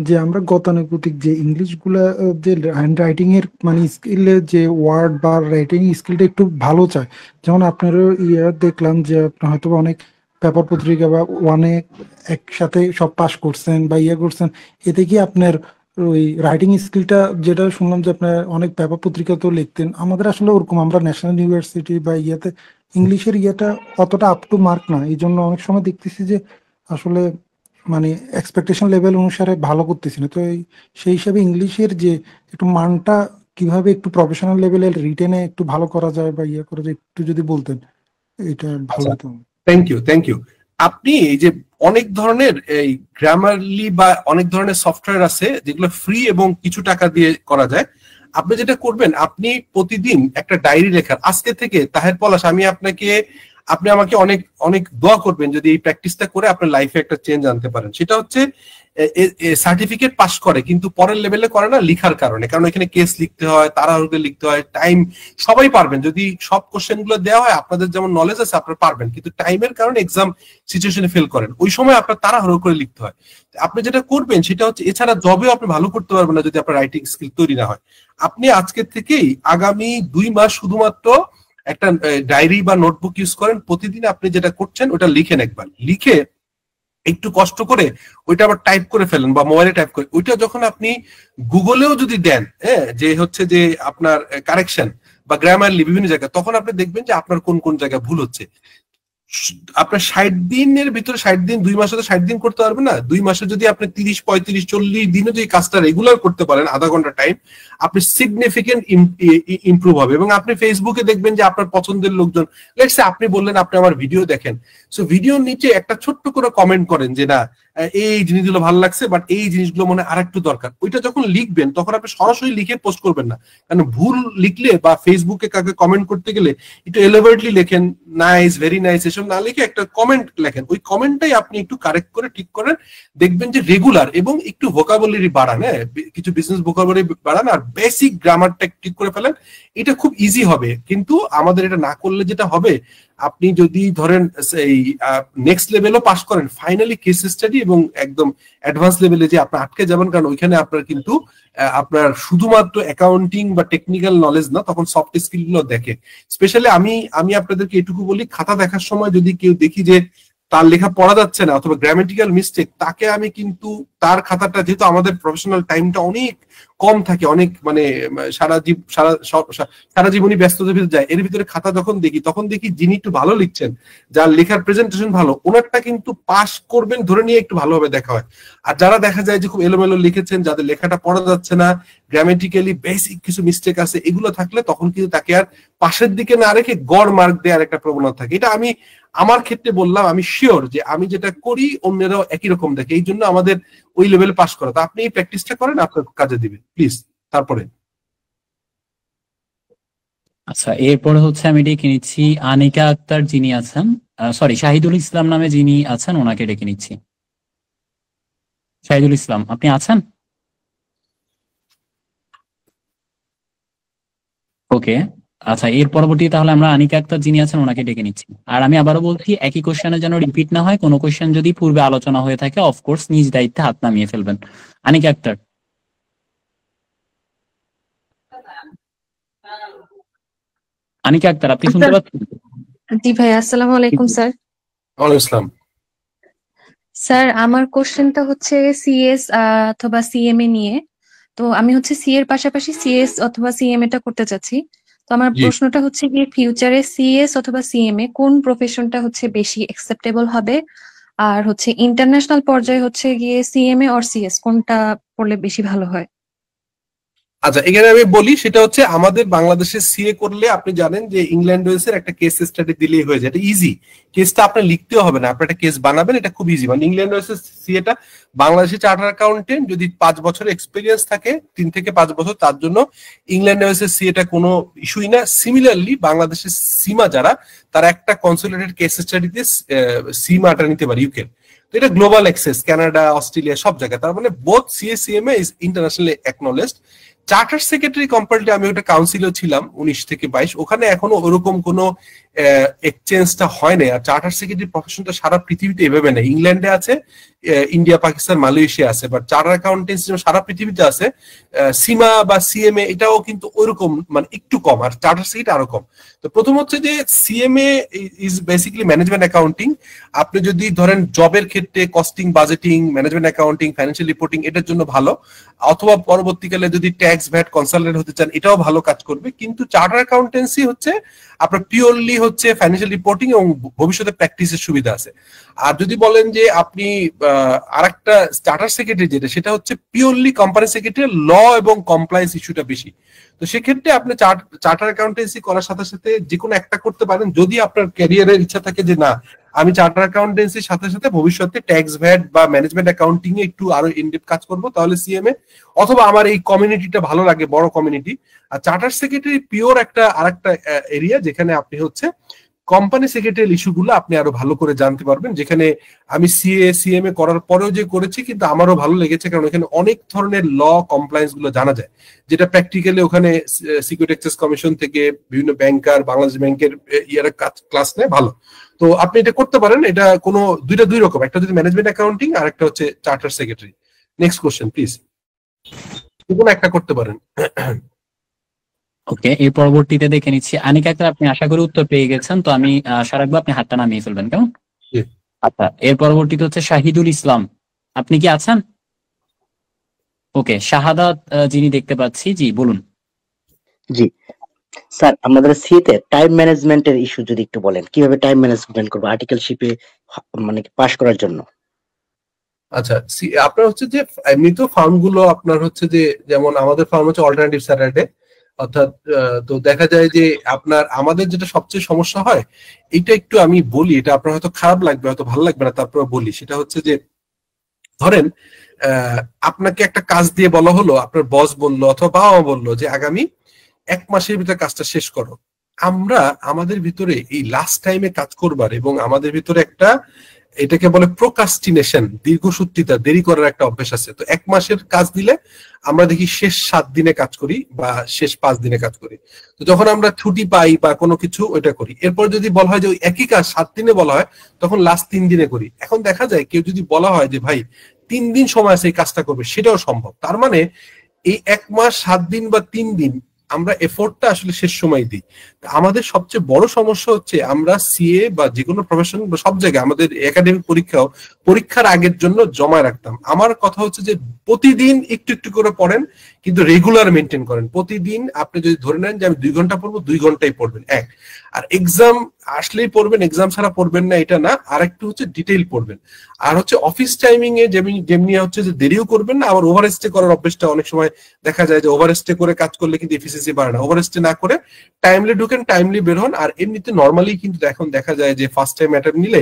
যে আমরা গতানুগতিক যে ইংলিশ গুলা যে হ্যান্ড রাইটিং এর মানে স্কিলে যে ওয়ার্ড বা রাইটিং স্কিলটা একটু ভালো চায়, যেমন আপনারও দেখলাম যে আপনি হয়তো অনেক পেপার পত্রিকা বা অনেক একসাথে সব পাস করছেন বা করছেন, এতে কি আপনার ওই রাইটিং স্কিলটা, যেটা শুনলাম যে আপনার অনেক পেপার পত্রিকা তো লিখতেন, আমাদের আসলে ওরকম আমরা ন্যাশনাল ইউনিভার্সিটি বা ইংলিশের অতটা আপ টু মার্ক না, এই জন্য অনেক সময় দেখতেছি যে আসলে মানে এক্সপেকটেশন লেভেল অনুসারে ভালো করতেছি না। তো সেই হিসাবে ইংলিশের যে একটু মানটা কিভাবে একটু প্রফেশনাল লেভেলের রিটেনে একটু ভালো করা যায় বা করা যায়, একটু যদি বলতেন এটা ভালো হতো। Thank you. আপনি এই যে অনেক ধরনের এই গ্রামারলি বা অনেক ধরনের সফটওয়্যার আছে যেগুলো ফ্রি এবং কিছু টাকা দিয়ে করা যায়। আপনি যেটা করবেন, আপনি প্রতিদিন একটা ডায়েরি লেখার, আজকে থেকে তাহের পলাশ আপনি আমাকে অনেক অনেক দোয়া করবেন যদি এই প্র্যাকটিসটা করে আপনার লাইফে একটা চেঞ্জ আনতে পারেন। সেটা হচ্ছে সার্টিফিকেট পাস করে কিন্তু পরের লেভেলে করে না লিখার কারণে, কারণ এখানে কেস লিখতে হয়, তাড়াহুড়ো লিখতে হয়, টাইম। সবাই পারবেন যদি সব কোশ্চেন গুলো দেওয়া হয়, আপনাদের যেমন নলেজ আছে আপনারা পারবেন, কিন্তু টাইমের কারণে এক্সাম সিচুয়েশনে ফেল করেন, ওই সময় আপনার তাড়াহুড়ো করে লিখতে হয়। আপনি যেটা করবেন সেটা হচ্ছে, এছাড়া জবেও আপনি ভালো করতে পারবেন না যদি আপনার রাইটিং স্কিল তৈরি না হয়। আপনি আজকে থেকেই আগামী 2 মাস শুধুমাত্র একটা ডায়েরি বা নোটবুক ইউজ করেন, প্রতিদিন আপনি যেটা করছেন ওটা লিখেন, একবার লিখে একটু কষ্ট করে ওইটা আবার টাইপ করে ফেলেন বা মোবাইলে টাইপ করে, ওইটা যখন আপনি গুগলেও যদি দেন, হ্যাঁ, যে হচ্ছে যে আপনার কারেকশন বা গ্রামারলি বিভিন্ন জায়গায়, তখন আপনি দেখবেন যে আপনার কোন কোন জায়গায় ভুল হচ্ছে। আপনার 60 দিনের ভিতরে 60 দিন, 2 মাসে তো 60 দিন করতে পারবেন না। 2 মাসে যদি আপনি 30, 35, 40 দিনে যদি কাজটা রেগুলার করতে পারেন, আধা ঘন্টা টাইম, আপনি সিগনিফিকেন্ট ইমপ্রুভ হবে। এবং আপনি ফেসবুকে দেখবেন যে আপনার পছন্দের লোকজন, লেটস সে আপনি বললেন আপনি আমার ভিডিও দেখেন, সো ভিডিওর নিচে একটা ছোট্ট করে কমেন্ট করেন যে না এই জিনিসগুলো ভালো লাগছে, বাট এই জিনিসগুলো মনে আর একটু দরকার। ওইটা যখন লিখবেন তখন আপনি সরাসরি লিখে পোস্ট করবেন না, কারণ ভুল লিখলে বা ফেসবুকে কাকে কমেন্ট করতে গেলে একটু এলিভেটলি লেখেন, নাইস, ভেরি নাইস, এসব না লিখে একটা কমেন্ট লেখেন। ওই কমেন্টটাই আপনি একটু কারেক্ট করে ঠিক করেন, দেখবেন যে রেগুলার, এবং একটু ভোকাবুলারি বাড়ান, হ্যাঁ, কিছু বিজনেস ভোকাবুলারি বাড়ান, আর বেসিক গ্রামারটা ঠিক করে ফেলেন। এটা খুব ইজি হবে। কিন্তু আমাদের এটা না করলে যেটা হবে, আপনি যদি ধরেন এই নেক্সট লেভেলও পাস করেন, ফাইনালি কেস স্টাডি এবং একদম অ্যাডভান্স লেভেলে যে আপনি আটকে যাবেন, কারণ ওইখানে আপনার কিন্তু আপনার শুধুমাত্র অ্যাকাউন্টিং বা টেকনিক্যাল নলেজ না, তখন সফট স্কিল গুলো দেখে। স্পেশালি আমি আপনাদেরকে এটুকু বলি, খাতা দেখার সময় যদি কেউ দেখি যে তার লেখা পড়া যাচ্ছে না অথবা গ্রামেটিক্যাল মিস্টেক, তাকে আমি কিন্তু তার খাতাটা, যেহেতু আমাদের প্রফেশনাল টাইমটা অনেক কম থাকে, অনেক মানে সারা জীবনই ব্যস্ততার ভিতরে যায়, এর ভিতরে খাতা যখন দেখি তখন দেখি যিনি একটু ভালো লিখছেন, যার লেখার প্রেজেন্টেশন ভালো, ওনারটা কিন্তু পাস করবেন ধরে নিয়ে একটু ভালোভাবে দেখা হয়। আর যারা দেখা যায় যে খুব এলোমেলো লিখেছেন, যাদের লেখাটা পড়া যাচ্ছে না, গ্রামেটিক্যালি বেসিক কিছু মিস্টেক আছে, এগুলো থাকলে তখন কিন্তু তাকে আর পাশের দিকে না রেখে গড় মার্ক দেওয়ার একটা প্রবণতা থাকে। এটা আমি আমার ক্ষেত্রে বললাম, আমি শিওর যে আমি যেটা করি অন্যরাও একই রকম দেখে, এই জন্য আমাদের ওই লেভেলে পাস করা। তো আপনি এই প্র্যাকটিসটা করেন, আপনার কাজে দিবেন প্লিজ। তারপরে আচ্ছা, এরপরে হচ্ছে আমি ডেকে নিচ্ছি আনিকা আক্তার যিনি আছেন, সরি শাহিদুল ইসলাম নামে যিনি আছেন, ওনাকে ডেকে নিচ্ছি। শাহিদুল ইসলাম, আপনি আছেন? ওকে, আচ্ছা, এর পরবর্তী তাহলে আমরা আনিকা আক্তার যিনি আছেন ওনাকে ডেকে নিচ্ছি। আর আমি আবারও বলছি, একই কোশ্চেনে যেন রিপিট না হয়, কোনো কোশ্চেন যদি পূর্বে আলোচনা হয়ে থাকে অফকোর্স নিজ দায়িত্বে হাত নামিয়ে ফেলবেন। আনিকা আক্তার। আনিকা আক্তার, আপনি শুনতে পাচ্ছেন? জি ভাই, আসসালামু আলাইকুম স্যার। ওয়ালাইকুম আসসালাম। স্যার, আমার কোশ্চেনটা হচ্ছে সিএস অথবা সিএমএ নিয়ে। তো আমি হচ্ছে সি এর পাশাপাশি সিএস অথবা সিএমএ টা করতে চাচ্ছি। তো আমার প্রশ্নটা হচ্ছে কি, ফিউচারে সিএস অথবা সিএমএ কোন প্রফেশনটা হচ্ছে বেশি অ্যাকসেপ্টেবল হবে, আর হচ্ছে ইন্টারন্যাশনাল পর্যায়ে হচ্ছে গিয়ে সিএমএ অর সিএস কোনটা পড়লে বেশি ভালো হয়? আচ্ছা, এখানে আমি বলি, সেটা হচ্ছে আমাদের বাংলাদেশে সিএ করলে আপনি জানেন যে ইংল্যান্ড ওয়েলসের একটা কেস স্টাডি দিলেই হয়ে যায়, এটা ইজি। কেসটা আপনার লিখতেও হবে না, আপনি একটা কেস বানাবেন, এটা খুব ইজি। মানে ইংল্যান্ড ওয়েলসের সিএটা, বাংলাদেশে চার্টার অ্যাকাউন্টেন্ট যদি 5 বছরের এক্সপিরিয়েন্স থাকে, 3 থেকে 5 বছর, তার জন্য ইংল্যান্ড ওয়েলসের সিএটা কোনো ইস্যুই না। সিমিলারলি বাংলাদেশের সীমা যারা, তারা একটা কনসোলিডেটেড কেস স্টাডিতে সীমাটা নিতে পারে ইউকে। তো এটা গ্লোবাল অ্যাক্সেস, কানাডা, অস্ট্রেলিয়া, সব জায়গায়। তার মানে both CA CMA is internationally অ্যাকনোলেজড। Charter secretary comparative, আমি ওটা কাউন্সিলও ছিলাম 19 থেকে 22, ওখানে এখনো ওরকম কোনো এক্সচেঞ্জটা হয় না। আর চার্টার সেক্রেটারি প্রফেশনটা সারা পৃথিবীতে এভাবে নেই, ইংল্যান্ডে আছে, ইন্ডিয়া, পাকিস্তান, মালয়েশিয়া আছে, বাট চার্টার অ্যাকাউন্টেন্সি সারা পৃথিবীতে আছে। সীমা বা সিএমএ এটাও কিন্তু ওইরকম, মানে একটু কম, আর চার্টার সেক্রেটারি আরো কম। তো প্রথম হচ্ছে যে CMA is basically management accounting. আপনি যদি ধরেন জবের ক্ষেত্রে costing, budgeting, management accounting, financial reporting, এটার জন্য ভালো, অথবা পরবর্তীকালে যদি ট্যাক্স ভ্যাট কনসালটেন্ট হতে চান, এটাও ভালো কাজ করবে। কিন্তু চার্টার অ্যাকাউন্টেন্সি হচ্ছে আপনার পিওরলি হচ্ছে ফাইন্যান্সিয়াল রিপোর্টিং এবং ভবিষ্যতে প্র্যাকটিসের সুবিধা আছে। আর যদি বলেন যে আপনি আরেকটা চার্টার সেক্রেটারি যেটা, সেটা হচ্ছে পিওরলি কোম্পানি সেক্রেটারি, ল এবং কমপ্লায়েন্স ইস্যুটা বেশি। তো সেক্ষেত্রে আপনি চার্টার অ্যাকাউন্টেন্সি করার সাথে সাথে যে কোনো একটা করতে পারেন, যদি আপনার ক্যারিয়ারের ইচ্ছা থাকে যে না আমি চার্টার অ্যাকাউন্টেন্সির সাথে সাথে ভবিষ্যতে ট্যাক্স ভ্যাট বা ম্যানেজমেন্ট অ্যাকাউন্টিং এ একটু আরো ইনডেপথ কাজ করবো, তাহলে সিএমএ, অথবা আমার এই কমিউনিটিটা ভালো লাগে, বড় কমিউনিটি। আর চার্টার সেক্রেটারি পিওর একটা আরেকটা এরিয়া, যেখানে আপনি হচ্ছে কোম্পানি সেক্রেটারি ইস্যুগুলো আপনি আরো ভালো করে জানতে পারবেন। যেখানে আমি সিএ সিএমএ করার পরেও যে করেছি, কিন্তু আমারও ভালো লেগেছে, কারণ এখানে অনেক ধরনের ল কমপ্লায়েন্স গুলো জানা যায়, যেটা প্র্যাকটিক্যালি ওখানে সিকিউরিটি এক্সচেঞ্জ কমিশন থেকে বিভিন্ন ব্যাংকার, বাংলাদেশ ব্যাংকের ইয়ার ক্লাস নেয়, ভালো। তো আপনি এটা করতে পারেন, এটা কোনো দুই রকম, একটা হচ্ছে ম্যানেজমেন্ট অ্যাকাউন্টিং আর একটা হচ্ছে charter secretary. Next question please. কোনো একটা করতে পারেন। ওকে, এর পরবর্তীতে দেখে নিচ্ছি আনিকা আক্তার, আপনি আশা করি উত্তর পেয়ে গেছেন, তো আমি আশা রাখবো আপনি হাতটা নামিয়ে ফেলবেন, কেমন? আচ্ছা, এর পরবর্তীতে হচ্ছে শাহিদুল ইসলাম, আপনি কি আছেন? ওকে, শাহাদাত যিনি দেখতে পাচ্ছি, জি বলুন। জি স্যার, আমাদের সিতে টাইম ম্যানেজমেন্টের ইস্যু যদি একটু বলেন, কিভাবে টাইম ম্যানেজমেন্ট করবো আর্টিকেলশিপে মানে পাস করার জন্য। আচ্ছা, আপনার হচ্ছে যে এমনি তো ফার্ম গুলো আপনার হচ্ছে যে, যেমন আমাদের ফার্ম হচ্ছে অল্টারনেটিভ স্যাটারডে, অর্থাৎ তো দেখা যায় যে আপনার আমাদের যেটা সবচেয়ে সমস্যা হয়, এটা একটু আমি বলি, এটা আপনার হয়তো খারাপ লাগবে, হয়তো ভালো লাগবে না, তারপর বলি। সেটা হচ্ছে যে ধরেন আপনাকে একটা কাজ দিয়ে বলা হলো, আপনার বস বললো অথবা বাবা মা বললো যে আগামী 1 মাসের ভিতরে কাজটা শেষ করো। আমরা আমাদের ভিতরে এই লাস্ট টাইমে কাজ করবার এবং আমাদের ভিতরে একটা, এটাকে বলে প্রোকাস্টিনেশন, দীর্ঘসূত্রিতা, দেরি করার একটা অভ্যাস আছে। তো 1 মাসের কাজ দিলে আমরা দেখি শেষ 7 দিনে কাজ করি বা শেষ 5 দিনে কাজ করি। তো যখন আমরা ছুটি পাই বা কোনো কিছু ওইটা করি, এরপর যদি বলা হয় যে ওই একই কাজ 7 দিনে বলা হয়, তখন লাস্ট 3 দিনে করি। এখন দেখা যায় কেউ যদি বলা হয় যে ভাই 3 দিন সময় আছে এই কাজটা করবে, সেটাও সম্ভব। তার মানে এই 1 মাস 7 দিন বা 3 দিন আমরা এফোর্টটা আসলে শেষ সময় দিই। আমাদের সবচেয়ে বড় সমস্যা হচ্ছে আমরা সিএ বা যে কোনো প্রফেশন বা সব জায়গায় আমাদের একাডেমিক পরীক্ষার আগের জন্য জমায় রাখতাম। আমার কথা হচ্ছে যে প্রতিদিন একটু একটু করে পড়েন, কিন্তু রেগুলার মেনটেন করেন। প্রতিদিন আপনি যদি ধরে নেন যে আমি 2 ঘন্টা পড়বো, 2 ঘন্টাই পড়বেন এক। আর এক্সাম আসলেই পড়বেন, এক্সাম ছাড়া পড়বেন না এটা না, আর একটু হচ্ছে ডিটেইল পড়বেন। আর হচ্ছে অফিস টাইমিং এ যেমনি হচ্ছে যে দেরিও করবেন না, আবার ওভার স্টে করার অভ্যেসটা অনেক সময় দেখা যায় যে ওভার স্টে করে কাজ করলে কিন্তু এফিসিয়েন্সি বাড়ে না। ওভার স্টে না করে টাইমলি ঢুকেন, টাইমলি বের হন। আর এমনিতে নর্মালি কিন্তু এখন দেখা যায় যে ফার্স্ট টাইম অ্যাটেম্প নিলে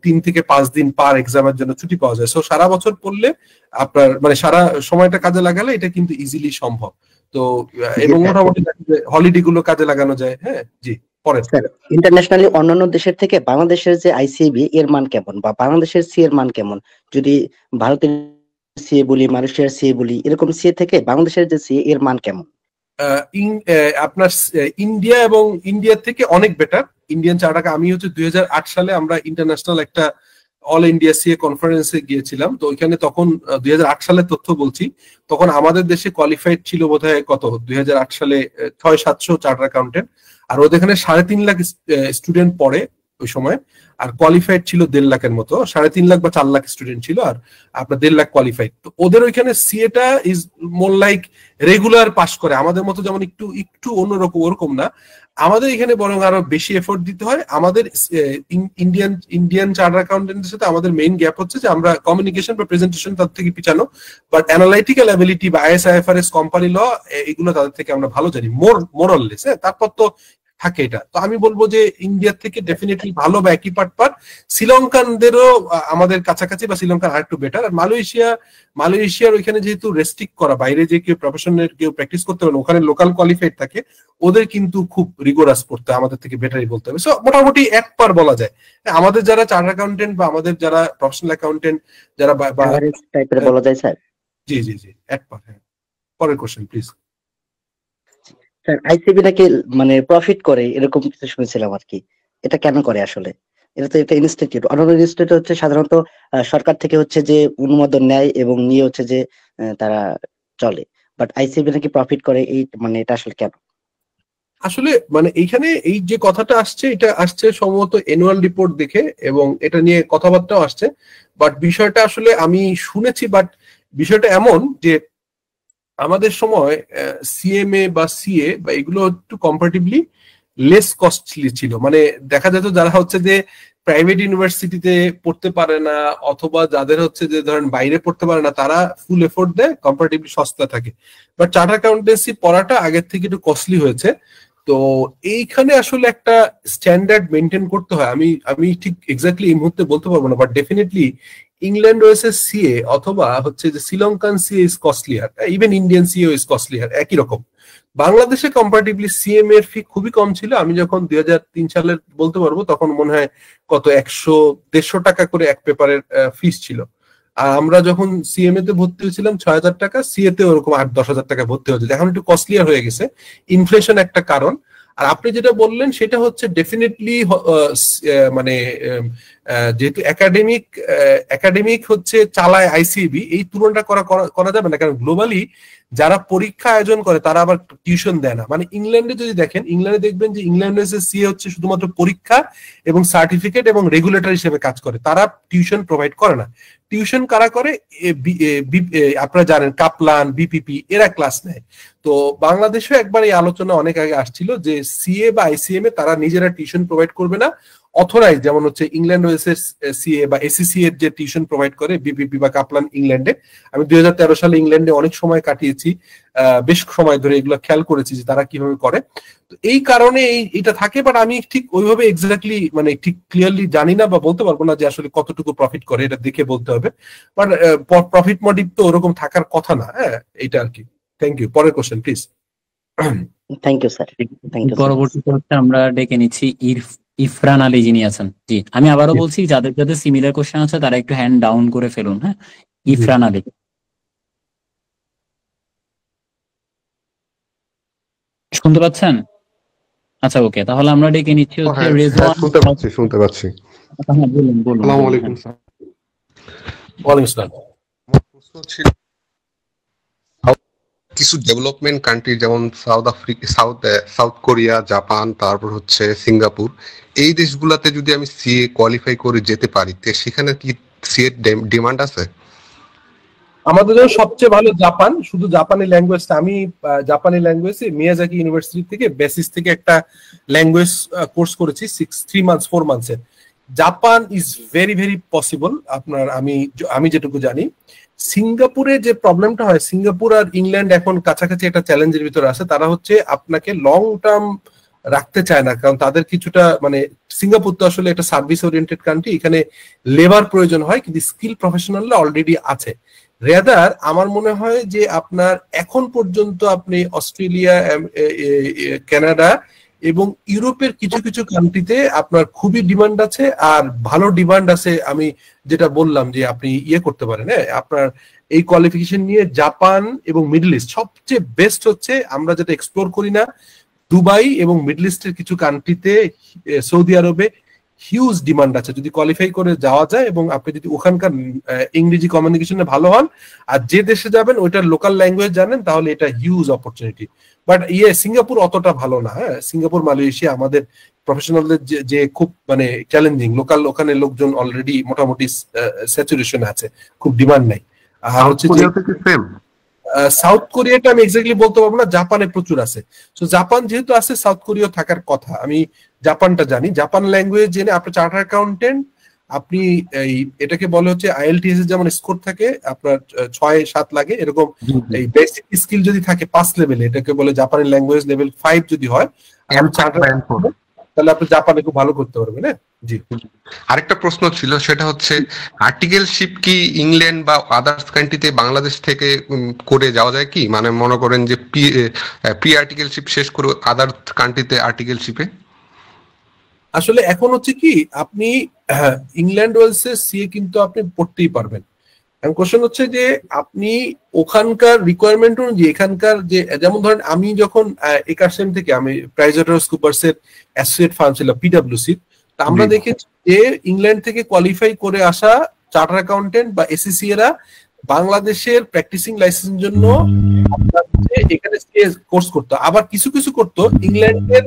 3 থেকে 5 দিন পার এক্সামের জন্য ছুটি পাওয়া যায়। সো সারা বছর পড়লে আপনার মানে সারা সময়টা কাজে লাগালে এটা কিন্তু ইজিলি সম্ভব। তো এবং মোটামুটি হলিডে গুলো কাজে লাগানো যায়। হ্যাঁ জি, ইন্টারন্যাশনালি অন্যান্য দেশের থেকে বাংলাদেশের যে আইসিএবি এর মান কেমন, বা বাংলাদেশের সি এর মান কেমন? যদি ভারতের সিএ বলি, মালয়েশিয়ার সিএ বলি, এরকম সিএ থেকে বাংলাদেশের যে সিএ এর মান কেমন? আপনার ইন্ডিয়া এবং ইন্ডিয়া থেকে অনেক বেটার। ইন্ডিয়ান চার্টার, আমি হচ্ছে 2008 সালে আমরা ইন্টারন্যাশনাল একটা অল ইন্ডিয়া সিএ কনফারেন্সে গিয়েছিলাম। তো ওইখানে তখন 2008 সালের তথ্য বলছি, তখন আমাদের দেশে কোয়ালিফাইড ছিল বোধহয় কত 2008 সালে 600-700 চার্টার অ্যাকাউন্টেন্ট। আর ওদের এখানে 3.5 লাখ স্টুডেন্ট পড়ে ওই সময়, আর কোয়ালিফাইড ছিল 1.5 লাখের মতো। 3.5 লাখ বা 4 লাখ স্টুডেন্ট ছিল, আর আপনার 1.5 লাখ কোয়ালিফাইড। তো ওদের ওইখানে সিএটা is more like regular pass করে, আমাদের মতো যেমন একটু একটু অন্যরকম ওরকম না। আমাদের এখানে বরং আরো বেশি এফোর্ট দিতে হয়। আমাদের ইন্ডিয়ান চার্টার অ্যাকাউন্টেন্টের সাথে আমাদের মেইন গ্যাপ হচ্ছে যে আমরা কমিউনিকেশন বা প্রেজেন্টেশন তার থেকে পিছানো, বাট অ্যানালাইটিক্যাল অ্যাবিলিটি বা আইএসআইএফআরএস, কোম্পানি ল, এগুলো তাদের থেকে আমরা ভালো জানি মোরাললেস। হ্যাঁ, তারপর তো থাকে এটা। তো আমি বলবো যে ইন্ডিয়ার থেকে ডেফিনেটলি ভালো বা একই পাট। শ্রীলঙ্কানদেরও আমাদের কাছাকাছি বা শ্রীলঙ্কার আর একটু বেটার। আর মালয়েশিয়ার ওইখানে যেহেতু রেস্ট্রিক্ট করা, বাইরে যে কেউ প্রফেশনের কেউ প্র্যাকটিস করতে পারে, ওখানে লোকাল কোয়ালিফাইড থাকে, ওদের কিন্তু খুব রিগোরাস পড়তে, আমাদের থেকে বেটারই বলতে হবে। সো মোটামুটি এক পার বলা যায়। আমাদের যারা চার্টার্ড অ্যাকাউন্টেন্ট বা আমাদের যারা প্রফেশনাল অ্যাকাউন্টেন্ট যারা টাইপের বলা যায় স্যার। জি জি জি, এক পার। হ্যাঁ, পরের কোশ্চেন প্লিজ। স্যার, আইসিবি নাকি মানে প্রফিট করে এরকম কিছু শুনেছিলাম আর কি, এটা কেন করে আসলে? এটা তো একটা ইনস্টিটিউট, অন্যান্য ইনস্টিটিউট হচ্ছে সাধারণত সরকার থেকে হচ্ছে যে অনুমোদন নেয় এবং নিয়ে হচ্ছে যে তারা চলে, বাট আইসিবি নাকি প্রফিট করে, এই মানে এটা আসলে কেন? আসলে মানে এইখানে এই যে কথাটা আসছে, এটা আসছে সম্ভবত অ্যানুয়াল রিপোর্ট দেখে, এবং এটা নিয়ে কথাবার্তাও আসছে। বাট বিষয়টা আসলে আমি শুনেছি, বাট বিষয়টা এমন যে আমাদের সময় সিএমএ বা সিএ বা এগুলো একটু কম্পারেটিভলি লেস কস্টলি ছিল। মানে দেখা যেত যারা হচ্ছে যে প্রাইভেট ইউনিভার্সিটিতে পড়তে পারে না, অথবা যাদের হচ্ছে যে ধরেন বাইরে পড়তে পারে না, তারা ফুল এফোর্ট দেয়, কম্পারেটিভলি সস্তা থাকে। বাট চার্টার্ড অ্যাকাউন্টেন্সি পড়াটা আগের থেকে একটু কস্টলি হয়েছে। তো এইখানে আসলে একটা স্ট্যান্ডার্ড মেনটেন করতে হয়। আমি ঠিক এক্স্যাক্টলি এই মুহূর্তে বলতে পারবো না, বাট ডেফিনেটলি ইংল্যান্ড রয়েছে সিএ, অথবা হচ্ছে যে Sri Lankan CA is costlier, even Indian CA is costlier, একই রকম। বাংলাদেশে কম্পারেটিভলি সিএম এর ফি খুবই কম ছিল। আমি যখন 2003 সালের বলতে পারবো, তখন মনে হয় কত 100-150 টাকা করে এক পেপারের ফিস ছিল। আর আমরা যখন সিএমএ তে ভর্তি হয়েছিলাম 6,000 টাকা, সিএ তে ওরকম 8-10,000 টাকা ভর্তি হয়েছে। এখন একটু কস্টলিয়ার হয়ে গেছে, ইনফ্লেশন একটা কারণ। আর আপনি যেটা বললেন সেটা হচ্ছে ডেফিনেটলি মানে যেহেতু একাডেমিক হচ্ছে চালায় আইসিএবি, এই তুলনাটা করা যাবে না, কারণ গ্লোবালি যারা পরীক্ষা আয়োজন করে তারা আবার টিউশন দেয় না। মানে ইংল্যান্ডে যদি দেখেন, ইংল্যান্ডে দেখবেন যে ইংল্যান্ডের সিএ হচ্ছে শুধুমাত্র পরীক্ষা এবং সার্টিফিকেট এবং রেগুলেটর হিসেবে কাজ করে, তারা টিউশন প্রোভাইড করে না। টিউশন কারা করে? আপনারা জানেন কাপলান, বিপিপি, এরা ক্লাস নেয়। তো বাংলাদেশেও একবার এই আলোচনা অনেক আগে আসছিল যে সিএ বা আইসিএম এ তারা নিজেরা টিউশন প্রোভাইড করবে না, অথরাইজ যেমন হচ্ছে ইংল্যান্ড ওয়েলসের সিএ বা এসিসি এর যে টিউশন প্রোভাইড করে বিপিপি বা কাপলান ইংল্যান্ডে। আমি 2013 সালে ইংল্যান্ডে অনেক সময় কাটিয়েছি, বেশ সময় ধরে এগুলো খেয়াল করেছি যে তারা কিভাবে করে। তো এই কারণে এটা থাকে, বাট আমি ঠিক ওইভাবে এক্স্যাক্টলি মানে ঠিক ক্লিয়ারলি জানি না বা বলতে পারবো না যে আসলে কতটুকু প্রফিট করে, এটা দেখে বলতে হবে। বাট প্রফিট মোটিভ তো ওরকম থাকার কথা না। হ্যাঁ, এটা আর কি। Thank you. পরের question please. Thank you sir. পরবর্তীতে হচ্ছে আমরা ডেকে নিচ্ছি ইরফান আলী, যিনি আছেন। জি, আমি আবারও বলছি যাদের যাদের সিমিলার কোশ্চেন আছে তারা একটু হ্যান্ড ডাউন করে ফেলুন। হ্যাঁ, ইরফান আলী। শুনতে পাচ্ছেন? আচ্ছা, ওকে, তাহলে আমরা ডেকে নিচ্ছি হচ্ছে রেজওয়ান। শুনতে পাচ্ছি। হ্যাঁ, বলুন বলুন। আসসালামু আলাইকুম স্যার। ওয়ালাইকুম আসসালাম। প্রশ্ন ছিল কিছু ডেভেলপমেন্ট কান্ট্রি যেমন সাউথ কোরিয়া, জাপান, তারপর হচ্ছে সিঙ্গাপুর, এই দেশগুলোতে যদি আমি সিএ কোয়ালিফাই করে যেতে পারি, তো সেখানে কি সিএ ডিমান্ড আছে? আমাদের জন্য সবচেয়ে ভালো জাপান। শুধু জাপানি ল্যাঙ্গুয়েজটা, আমি জাপানি ল্যাঙ্গুয়েজে মিয়াজাকি ইউনিভার্সিটি থেকে বেসিস থেকে একটা ল্যাঙ্গুয়েজ কোর্স করেছি 4 মান্থসের। Japan is very very possible আপনার। আমি যেটুকু জানি, সিঙ্গাপুরে যে প্রবলেমটা হয়, সিঙ্গাপুর আর ইংল্যান্ড এখন কাছাকাছি একটা চ্যালেঞ্জের ভিতরে আছে। তারা হচ্ছে আপনাকে লং টার্ম রাখতে চায় না, কারণ তাদের কিছুটা মানে সিঙ্গাপুর তো আসলে একটা সার্ভিস ওরিয়েন্টেড কান্ট্রি, এখানে লেবার প্রয়োজন হয়, কিন্তু স্কিল প্রফেশনালরা অলরেডি আছে। রেদার আমার মনে হয় যে আপনার এখন পর্যন্ত আপনি অস্ট্রেলিয়া, কানাডা এবং ইউরোপের কিছু কিছু কান্ট্রিতে আপনার খুবই ডিমান্ড আছে, আর ভালো ডিমান্ড আছে। আমি যেটা বললাম যে আপনি করতে পারেন, আপনার এই কোয়ালিফিকেশন নিয়ে জাপান এবং মিডল ইস্ট সবচেয়ে বেস্ট হচ্ছে। আমরা যেটা এক্সপ্লোর করি না, দুবাই এবং মিডল ইস্টের কিছু কান্ট্রিতে, সৌদি আরবে হিউজ ডিমান্ড আছে যদি কোয়ালিফাই করে যাওয়া যায়, এবং আপনি যদি ওখানকার ইংরেজি কমিউনিকেশনে ভালো হন আর যে দেশে যাবেন ওইটার লোকাল ল্যাঙ্গুয়েজ জানেন, তাহলে এটা হিউজ অপরচুনিটি। বাট সিঙ্গাপুর অতটা ভালো না। হ্যাঁ, সিঙ্গাপুর, মালয়েশিয়া আমাদের প্রফেশনালদের যে খুব মানে চ্যালেঞ্জিং, লোকাল ওখানে লোকজন অলরেডি মোটামুটি স্যাচুরেশনে আছে, খুব ডিমান্ড নাই। আর হচ্ছে সাউথ কোরিয়াটা আমি এক্স্যাক্টলি বলতে পারবো না, জাপানে প্রচুর আছে। তো জাপান যেহেতু আছে, সাউথ কোরিয়া থাকার কথা। আমি জাপানটা জানি। জাপান ল্যাঙ্গুয়েজ জেনে আপনার চার্টার অ্যাকাউন্টেন্ট, আপনি এটাকে বলে হচ্ছে আইএলটিএস এর যেমন স্কোর থাকে আপনার 6-7 লাগে, এরকম এই বেসিক স্কিল যদি থাকে 5 লেভেলে, এটাকে বলে জাপানি ল্যাঙ্গুয়েজ লেভেল 5 যদি হয়, তাহলে আপনি জাপানে খুব ভালো করতে পারবেন। হ্যাঁ, জি। আরেকটা প্রশ্ন ছিল, সেটা হচ্ছে আর্টিকেলশিপ কি ইংল্যান্ড বা আদার্স কান্ট্রিতে বাংলাদেশ থেকে করে যাওয়া যায় কি? মানে মনে করেন যে প্রি আর্টিকেলশিপ শেষ করে আদার কান্ট্রিতে আর্টিকেলশিপে। আসলে এখন হচ্ছে কি, আপনি ইংল্যান্ড ওয়েলসের সিএ কিন্তু আপনি পড়তেই পারবেন। কোশ্চেন হচ্ছে যে আপনি ওখানকার রিকোয়ারমেন্ট অনুযায়ী এখানকার যে, যেমন ধরেন আমি যখন একারসেম থেকে আমি প্রাইজওয়াটারহাউসকুপারস এর অ্যাসোসিয়েট ফার্ম ছিল পিডব্লিউসি, তা আমরা দেখেছি যে ইংল্যান্ড থেকে কোয়ালিফাই করে আসা চার্টার অ্যাকাউন্টেন্ট বা এসিসি এরা বাংলাদেশের প্র্যাকটিসিং লাইসেন্সের জন্য এখানে কোর্স করতো, আবার কিছু কিছু করতো ইংল্যান্ডের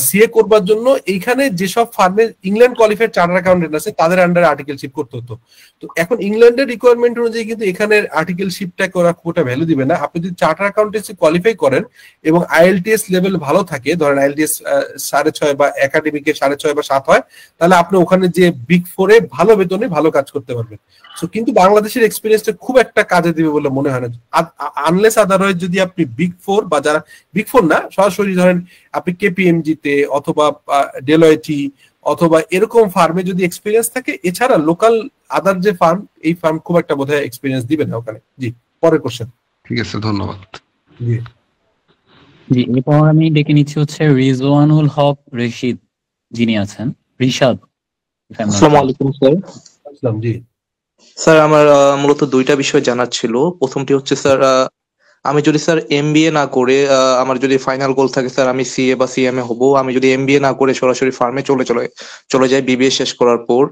সিএ করবার জন্য এইখানে যেসব ফার্মে ইংল্যান্ড কোয়ালিফাইড চার্টার অ্যাকাউন্টেন্ট আছে তাদের আন্ডারে আর্টিকেলশিপ করতে হতো। তো এখন ইংল্যান্ডের রিকোয়ারমেন্ট অনুযায়ী কিন্তু এখানে আর্টিকেলশিপটাকে ওরা খুব একটা ভ্যালু দিবে না। আপনি যদি চার্টার অ্যাকাউন্টেন্সি কোয়ালিফাই করেন এবং আইএলটিএস লেভেল ভালো থাকে, ধরেন আইএলটিএস 6.5 বা একাডেমিকে 6.5 বা 7 হয়, তাহলে আপনি ওখানে যে বিগ ফোরে ভালো বেতনে ভালো কাজ করতে পারবেন। সো কিন্তু বাংলাদেশের এক্সপিরিয়েন্সটা খুব একটা কাজে দিবে বলে মনে হয় না, আনলেস আদারওয়াইজ যদি আপনি বিগ ফোর বা যারা বিগ ফোর না, সরাসরি ধরেন আপনি কেপিএমজিতে অথবা ডেলয়েটি অথবা এরকম ফার্মে যদি এক্সপিরিয়েন্স থাকে, এছাড়া লোকাল আদার যে ফার্ম, এই ফার্ম খুব একটা বোধহয় এক্সপিরিয়েন্স দিবে না ওখানে। জি, পরের কোশ্চেন। ঠিক আছে, ধন্যবাদ। জি জি, এরপর আমি ডেকে নিচ্ছি হচ্ছে রিজওয়ানুল হক রশিদ, যিনি আছেন। রিশাদ। আসসালামু আলাইকুম স্যার। আসসালাম। জি স্যার, আমার মূলত দুইটা বিষয় জানার ছিল। প্রথমটি হচ্ছে স্যার, আমি যদি স্যার এমবিএ না করে, আমার যদি ফাইনাল গোল থাকে স্যার আমি সিএ বা সিএমএ হব, আমি যদি এমবিএ না করে সরাসরি ফার্মে চলে যাই বিবিএ শেষ করার পর,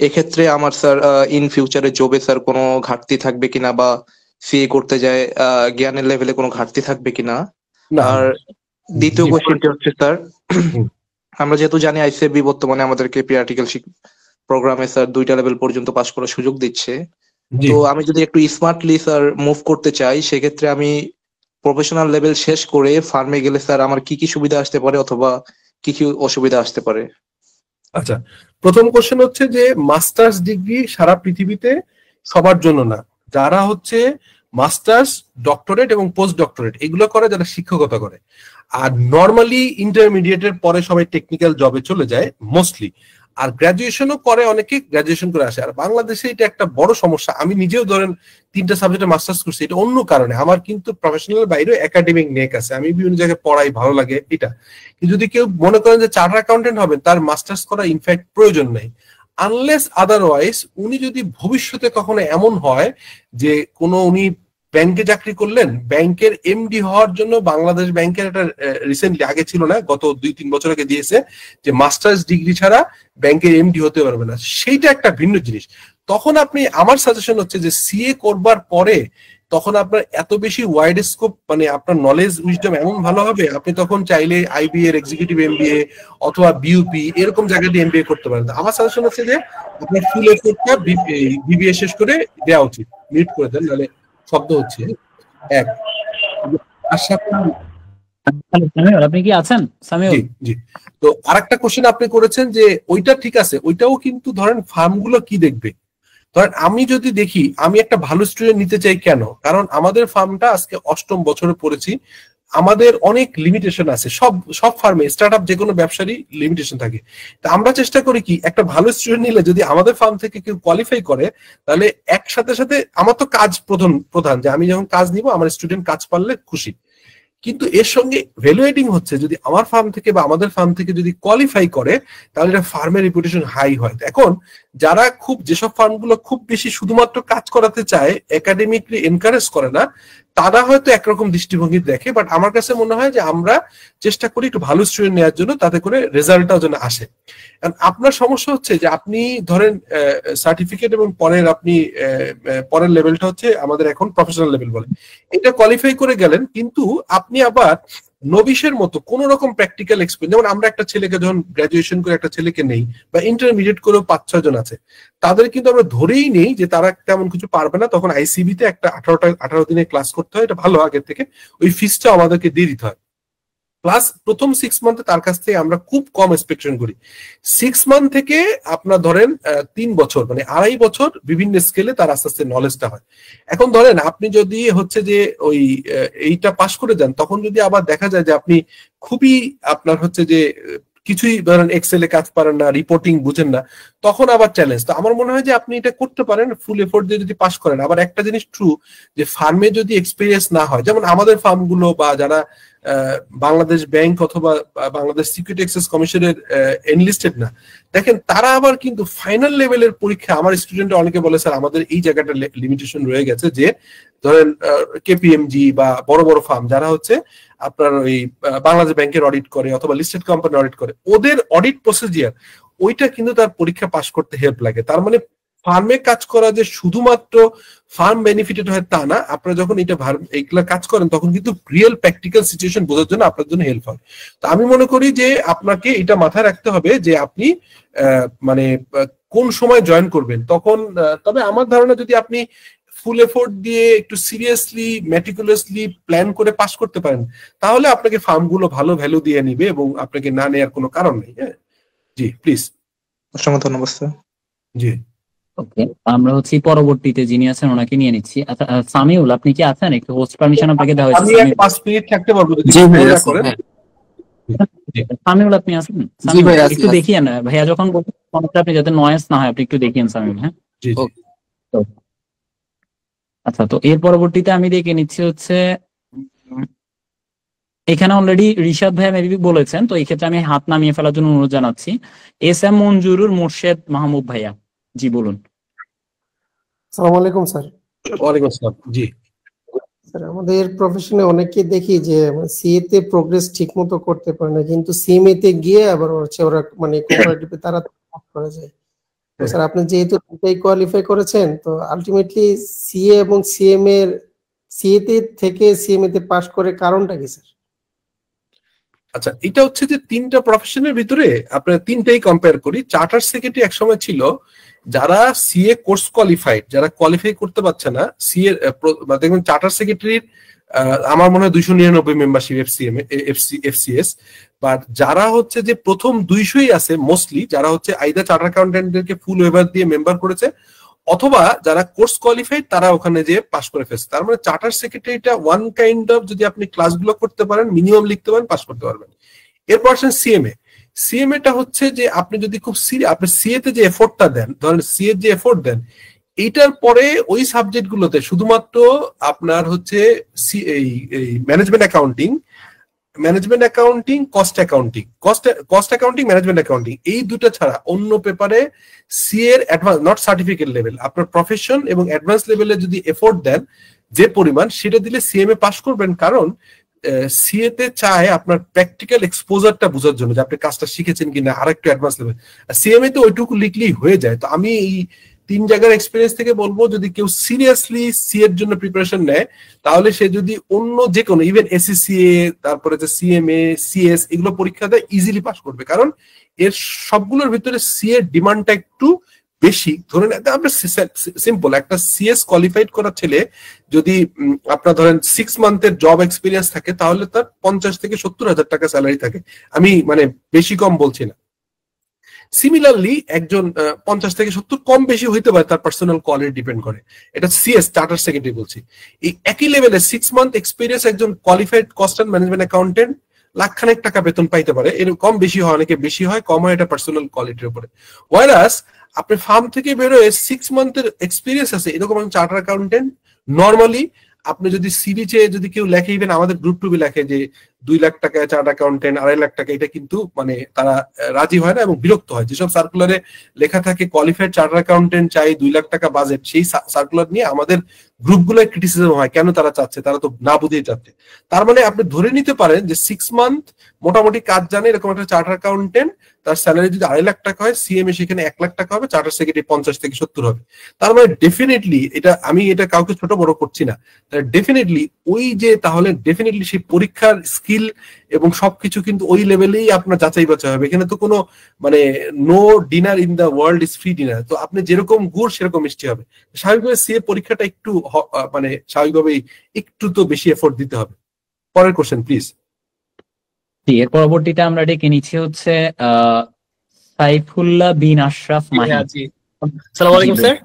এক্ষেত্রে আমার স্যার ইন ফিউচারে জবে স্যার কোনো ঘাটতি থাকবে কিনা, বা সিএ করতে যায় জ্ঞানের লেভেলে কোনো ঘাটতি থাকবে কিনা? আর দ্বিতীয় কোয়েশ্চেনটি হচ্ছে স্যার, আমরা যেহেতু জানি আইসিএবি বর্তমানে আমাদেরকে প্রি আর্টিকেলশিপ প্রোগ্রামে স্যার 2টা লেভেল পর্যন্ত পাস করার সুযোগ দিচ্ছে। তো আমি যদি একটু স্মার্টলি স্যার মুভ করতে চাই, সেক্ষেত্রে আমি প্রফেশনাল লেভেল শেষ করে ফার্মে গেলে স্যার আমার কি কি সুবিধা আসতে পারে অথবা কি কি অসুবিধা আসতে পারে? আচ্ছা, প্রথম কোশ্চেন হচ্ছে যে মাস্টার্স ডিগ্রি সারা পৃথিবীতে সবার জন্য না। যারা হচ্ছে মাস্টার্স, ডক্টরেট এবং পোস্ট ডক্টরেট এগুলো করে, যারা শিক্ষকতা করে, আর নর্মালি ইন্টারমিডিয়েটের পরে সবাই টেকনিক্যাল জবে চলে যায় মোস্টলি, আর গ্রাজুয়েশনও করে, অনেকে গ্রাজুয়েশন করে আসে। আর বাংলাদেশে এটা একটা বড় সমস্যা। আমি নিজেও ধরেন 3টা সাবজেক্টে মাস্টার্স করছি, এটা অন্য কারণে। আমার কিন্তু প্রফেশনাল বাইরেও একাডেমিক নেক আছে, আমি বিভিন্ন জায়গায় পড়াই, ভালো লাগে এটা। যদি কেউ মনে করেন যে চার্টার অ্যাকাউন্টেন্ট হবেন, তার মাস্টার্স করা ইনফ্যাক্ট প্রয়োজন নেই, আনলেস আদারওয়াইজ উনি যদি ভবিষ্যতে কখনো এমন হয় যে কোনো উনি ব্যাংকে চাকরি করলেন, ব্যাংকের এমডি হওয়ার জন্য বাংলাদেশ ব্যাংকের একটা রিসেন্টলি, আগে ছিল না, গত 2-3 বছর আগে দিয়েছে যে মাস্টার্স ডিগ্রি ছাড়া ব্যাংকের এমডি হতে পারবে না। সেইটা একটা ভিন্ন জিনিস। তখন আপনি, আমার সাজেশন হচ্ছে যে সিএ করবার পরে তখন আপনার এত বেশি ওয়াইড স্কোপ, মানে আপনার নলেজ উইজডম এমন ভালো হবে, আপনি তখন চাইলে আইবি এর এক্সিকিউটিভ এমবিএ অথবা বিইউপি এরকম জায়গা দিয়ে এমবিএ করতে পারেন। আমার সাজেশন হচ্ছে যে আপনার ফুল এফোর্টটা বিবিএ শেষ করে দেওয়া উচিত। মিউট করে দেন, নাহলে শব্দ হচ্ছে। এক, আপনি কি আছেন সামিউল? জি। তো আরেকটা কোশ্চেন আপনি করেছেন যে ওইটা ঠিক আছে, ওইটাও কিন্তু ধরেন ফার্মগুলো কি দেখবে। ধরেন আমি যদি দেখি, আমি একটা ভালো স্টুডেন্ট নিতে চাই, কেন? কারণ আমাদের ফার্মটা আজকে 8ম বছরে পড়েছি, আমাদের অনেক লিমিটেশন আছে। সব ফার্মে, স্টার্ট আপ যে কোনো ব্যবসারই লিমিটেশন থাকে। তা আমরা চেষ্টা করি কি, একটা ভালো স্টুডেন্ট নিলে যদি আমাদের ফার্ম থেকে কেউ কোয়ালিফাই করে, তাহলে একসাথে সাথে আমার তো কাজ প্রধান, যে আমি যখন কাজ নিব আমার স্টুডেন্ট কাজ পারলে খুশি। কিন্তু এর সঙ্গে ভ্যালুয়েটিং হচ্ছে যদি আমার ফার্ম থেকে বা আমাদের ফার্ম থেকে যদি কোয়ালিফাই করে, তাহলে এটা ফার্মের রেপুটেশন হাই হয়। এখন যারা যেসব ফার্মগুলো খুব বেশি শুধুমাত্র কাজ করাতে চায়, একাডেমিকলি এনকারেজ করে না, তারা হয়তো একরকম দৃষ্টিভঙ্গি দেখে। বাট আমার কাছে মনে হয় যে আমরা চেষ্টা করি একটু ভালো স্টুডেন্ট নেওয়ার জন্য, তাতে করে রেজাল্টটাও যেন আসে। কারণ আপনার সমস্যা হচ্ছে যে আপনি ধরেন সার্টিফিকেট এবং পরের লেভেলটা হচ্ছে আমাদের এখন প্রফেশনাল লেভেল বলে, এটা কোয়ালিফাই করে গেলেন, কিন্তু আপনি আবার নবিশের মতো কোন রকম প্র্যাকটিক্যাল এক্সপিরিয়েন্স, যেমন আমরা একটা ছেলেকে যখন গ্রাজুয়েশন করে একটা ছেলেকে নেই, বা ইন্টারমিডিয়েট করেও 5-6 জন আছে, তাদের কিন্তু আমরা ধরেই নেই যে তারা তেমন কিছু পারবে না। তখন আইসিবিতে একটা 18 দিনের ক্লাস করতে হয়, এটা ভালো, আগের থেকে ওই ফিসটা আমাদেরকে দিয়ে দিতে হয়। প্লাস প্রথম 6 মান্থে তার কাছ থেকে আমরা খুব কম এক্সপেকশন করি। 6 মান্থ থেকে আপনার ধরেন 3 বছর, মানে 2.5 বছর বিভিন্ন স্কেলে তার আস্তে আস্তে নলেজটা হয়। এখন ধরেন আপনি যদি হচ্ছে যে ওই এইটা পাশ করে যান, তখন যদি আবার দেখা যায় যে আপনি খুবই, আপনার হচ্ছে যে কিছুই ধরেন এক্সেলে কাজ পারেন না, রিপোর্টিং বুঝেন না, তখন আবার চ্যালেঞ্জ। তো আমার মনে হয় যে আপনি এটা করতে পারেন ফুল এফোর্ট দিয়ে যদি পাশ করেন। আবার একটা জিনিস ট্রু, যে ফার্মে যদি এক্সপিরিয়েন্স না হয়, যেমন আমাদের ফার্মগুলো বা যারা বাংলাদেশ ব্যাংক অথবা বাংলাদেশ সিকিউরিটি এক্সচেঞ্জ কমিশনের এনলিস্টেড না, দেখেন তারা আবার কিন্তু ফাইনাল লেভেলের পরীক্ষা, আমার স্টুডেন্ট অনেকে বলে স্যার আমাদের এই জায়গাটা লিমিটেশন রয়ে গেছে, যে ধরেন কেপিএমজি বা বড় বড় ফার্ম যারা হচ্ছে আপনার ওই বাংলাদেশ ব্যাংকের অডিট করে অথবা লিস্টেড কোম্পানি অডিট করে, ওদের অডিট প্রসিজিয়ার ওইটা কিন্তু তার পরীক্ষা পাস করতে হেল্প লাগে। তার মানে ফার্মে কাজ করা যে শুধুমাত্র ফার্ম বেনিফিটেড হয় তা না, আপনারা যখন এইগুলা কাজ করেন তখন কিন্তু রিয়েল প্র্যাকটিক্যাল সিচুয়েশন বোঝার জন্য আপনার জন্য হেল্প হয়। তো আমি মনে করি যে আপনাকে এটা মাথায় রাখতে হবে যে আপনি মানে কোন সময় জয়েন করবেন তখন। তবে আমার ধারণা যদি আপনি ফুল এফোর্ট দিয়ে একটু সিরিয়াসলি মেটিকুলাসলি প্ল্যান করে পাস করতে পারেন, তাহলে আপনাকে ফার্মগুলো ভালো ভ্যালু দিয়ে নিবে এবং আপনাকে না নেওয়ার কোনো কারণ নেই। হ্যাঁ, জি প্লিজ। অসংখ্য ধন্যবাদ স্যার। জি, ওকে, আমরা হচ্ছে পরবর্তীতে যিনি আছেন ওনাকে নিয়ে নিচ্ছি। আচ্ছা সামিউল, আপনি কি আছেন? একটু হোস্ট পারমিশন আপনাকে দেওয়া হয়েছে। আমি 5 মিনিট থাকতে পারবো যদি করেন। সামিউল আপনি আছেন? সামিউল একটু দেখিয়েন ভাইয়া, যখন বলছেন আপনি যাতে নয়েজ না হয় আপনি একটু দেখিয়েন সামিউল। হ্যাঁ, জি জি। আচ্ছা, তো এর পরবর্তীতে আমি দেখে নিচ্ছি হচ্ছে এখানে অলরেডি রিশাদ ভাইয়া মেবি বলেছেন, তো এই ক্ষেত্রে আমি হাত নামিয়ে ফেলার জন্য অনুরোধ জানাচ্ছি। এস এম মঞ্জুরুল মোর্শেদ মাহমুদ ভাইয়া, জি বলুন। আসসালামু আলাইকুম স্যার। ওয়ালাইকুম আসসালাম। জি স্যার, আমাদের প্রফেশনে অনেকে দেখি যে সিএ তে প্রোগ্রেস ঠিকমতো করতে পারে না, কিন্তু সিএমএ তে গিয়ে আবার হচ্ছে ওরা মানে কোঅপারেটিভে তারা পাস করা যায়। তো স্যার আপনি যেহেতু দুটাই কোয়ালিফাই করেছেন, তো আলটিমেটলি সিএ এবং সিএম এর সিএতে থেকে সিএমএ তে পাস করে কারণটা কি স্যার? আচ্ছা, এটা হচ্ছে যে তিনটা প্রফেশনের ভিতরে আপনার তিনটাই কম্পেয়ার করি। চার্টার সেক্রেটারি একসময় ছিল যারা সিএ কোর্স কোয়ালিফাইড, যারা কোয়ালিফাই করতে পারছে না সিএ, দেখবেন চার্টার সেক্রেটারির আমার মনে হয় 299 মেম্বারশিপ এফসিএস, বাট যারা হচ্ছে যে প্রথম 200ই আছে মোস্টলি, যারা হচ্ছে আইদা চার্টার অ্যাকাউন্টেন্টদেরকে ফুল ওয়েভার দিয়ে মেম্বার করেছে, অথবা যারা কোর্স কোয়ালিফাইড তারা ওখানে যে পাস করে ফেলছে। তার মানে চার্টার সেক্রেটারিটা ওয়ান কাইন্ড অফ, যদি আপনি ক্লাসগুলো করতে পারেন, মিনিমাম লিখতে পারেন, পাস করতে পারবেন। এরপর আসেন সিএমএ। সিএমএটা হচ্ছে যে আপনি যদি খুব আপনি সিএ তে যে এফোর্টটা দেন, ধরেন সিএ যে এফোর্ট দেন, এইটার পরে ওই সাবজেক্ট গুলোতে শুধুমাত্র আপনার হচ্ছে এই management accounting, cost accounting, management accounting, এই দুটো ছাড়া অন্য পেপারে সিএ এর অ্যাডভান্স, নট সার্টিফিকেট লেভেল, আপনার প্রফেশন এবং অ্যাডভান্স লেভেলে যদি এফোর্ট দেন যে পরিমাণ, সেটা দিলে সিএমএ পাস করবেন। কারণ সিএ তে চায় আপনার প্র্যাকটিক্যাল এক্সপোজারটা বোঝার জন্য যে আপনি কাজটা শিখেছেন কিনা, আরেকটু অ্যাডভান্স লেভেল। সিএমএ তে ওইটুকু লিখলেই হয়ে যায়। তো আমি এই 3 জায়গার এক্সপিরিয়েন্স থেকে বলবো, যদি কেউ সিরিয়াসলি সিএ এর জন্য প্রিপারেশন নেয়, তাহলে সে যদি অন্য যে কোনো ইভেন এসসিসিএ, তারপরে যে সিএমএ, সিএস, এগুলো পরীক্ষা দেয়, ইজিলি পাস করবে। কারণ এর সবগুলোর ভিতরে সিএ ডিমান্ডটা একটু বেশি। ধরেন আমরা সিম্পল একটা সিএস কোয়ালিফাইড করা ছেলে যদি আপনার ধরেন 6 মান্থের জব এক্সপিরিয়েন্স থাকে, তাহলে তার 50 থেকে 70,000 টাকা স্যালারি থাকে। আমি মানে বেশি কম বলছি না। সিমিলারলি একজন 50 থেকে 70 কম বেশি হইতে পারে, তার পার্সোনাল কোয়ালিটি ডিপেন্ড করে। এটা সিএস চার্টার সেক্রেটারি বলছি। এই একই লেভেলে 6 মান্থ এক্সপিরিয়েন্স একজন qualified cost and management accountant লাখখানেক টাকা বেতন পাইতে পারে। এর কম বেশি হয়, অনেকে বেশি হয়, কম হয়, এটা পার্সোনাল কোয়ালিটির উপরে। ওয়ারাস আপনি ফার্ম থেকে বেরোয় 6 মান্থের এক্সপিরিয়েন্স আছে এরকম একজন চার্টার অ্যাকাউন্টেন্ট, নর্মালি আপনি যদি সিভি চেয়ে যদি কেউ লেখে, ইভেন আমাদের গ্রুপ টুবি লেখে যে 2 লাখ টাকা চার্টার অ্যাকাউন্টেন্ট, 2.5 লাখ টাকা, এটা কিন্তু মানে তারা রাজি হয় না এবং বিরক্ত হয়। যেসব সার্কুলারে লেখা থাকে কোয়ালিফাইড চার্টার অ্যাকাউন্টেন্ট চাই 2 লাখ টাকা বাজেট, সেই সার্কুলার নিয়ে আমাদের গ্রুপগুলোয় ক্রিটিসিজম হয়, কেন তারা চাচ্ছে, তারা তো না বুঝেই চাচ্ছে। তার মানে আপনি ধরে নিতে পারেন যে 6 মান্থ মোটামুটি কাজ জানে এরকম একটা চার্টার অ্যাকাউন্টেন্ট, তার স্যালারি যদি 2.5 লাখ টাকা হয়, সিএমএ সেখানে 1 লাখ টাকা হবে, চার্টার সেক্রেটারি 50 থেকে 70 হবে। তার মানে ডেফিনেটলি এটা, আমি এটা কাউকে ছোট বড় করছি না, ডেফিনেটলি ওই যে তাহলে ডেফিনেটলি সেই পরীক্ষার স্কিল এবং সবকিছু কিন্তু ওই লেভেলেই আপনার যাচাই বাছাই হবে। এখানে তো কোনো মানে no dinner in the world is free dinner. তো আপনি যেরকম গুড় সেরকম মিষ্টি হবে। স্বাভাবিকভাবে সিএ পরীক্ষাটা একটু মানে স্বাভাবিকভাবেই একটু তো বেশি এফোর্ট দিতে হবে। পরের কোশ্চেন প্লিজ। এর পরবর্তীতে আমরা ডেকে নিচ্ছি হচ্ছে সাইফুল্লাহ বিন আশরাফ মাহি। আসসালামু আলাইকুম স্যার,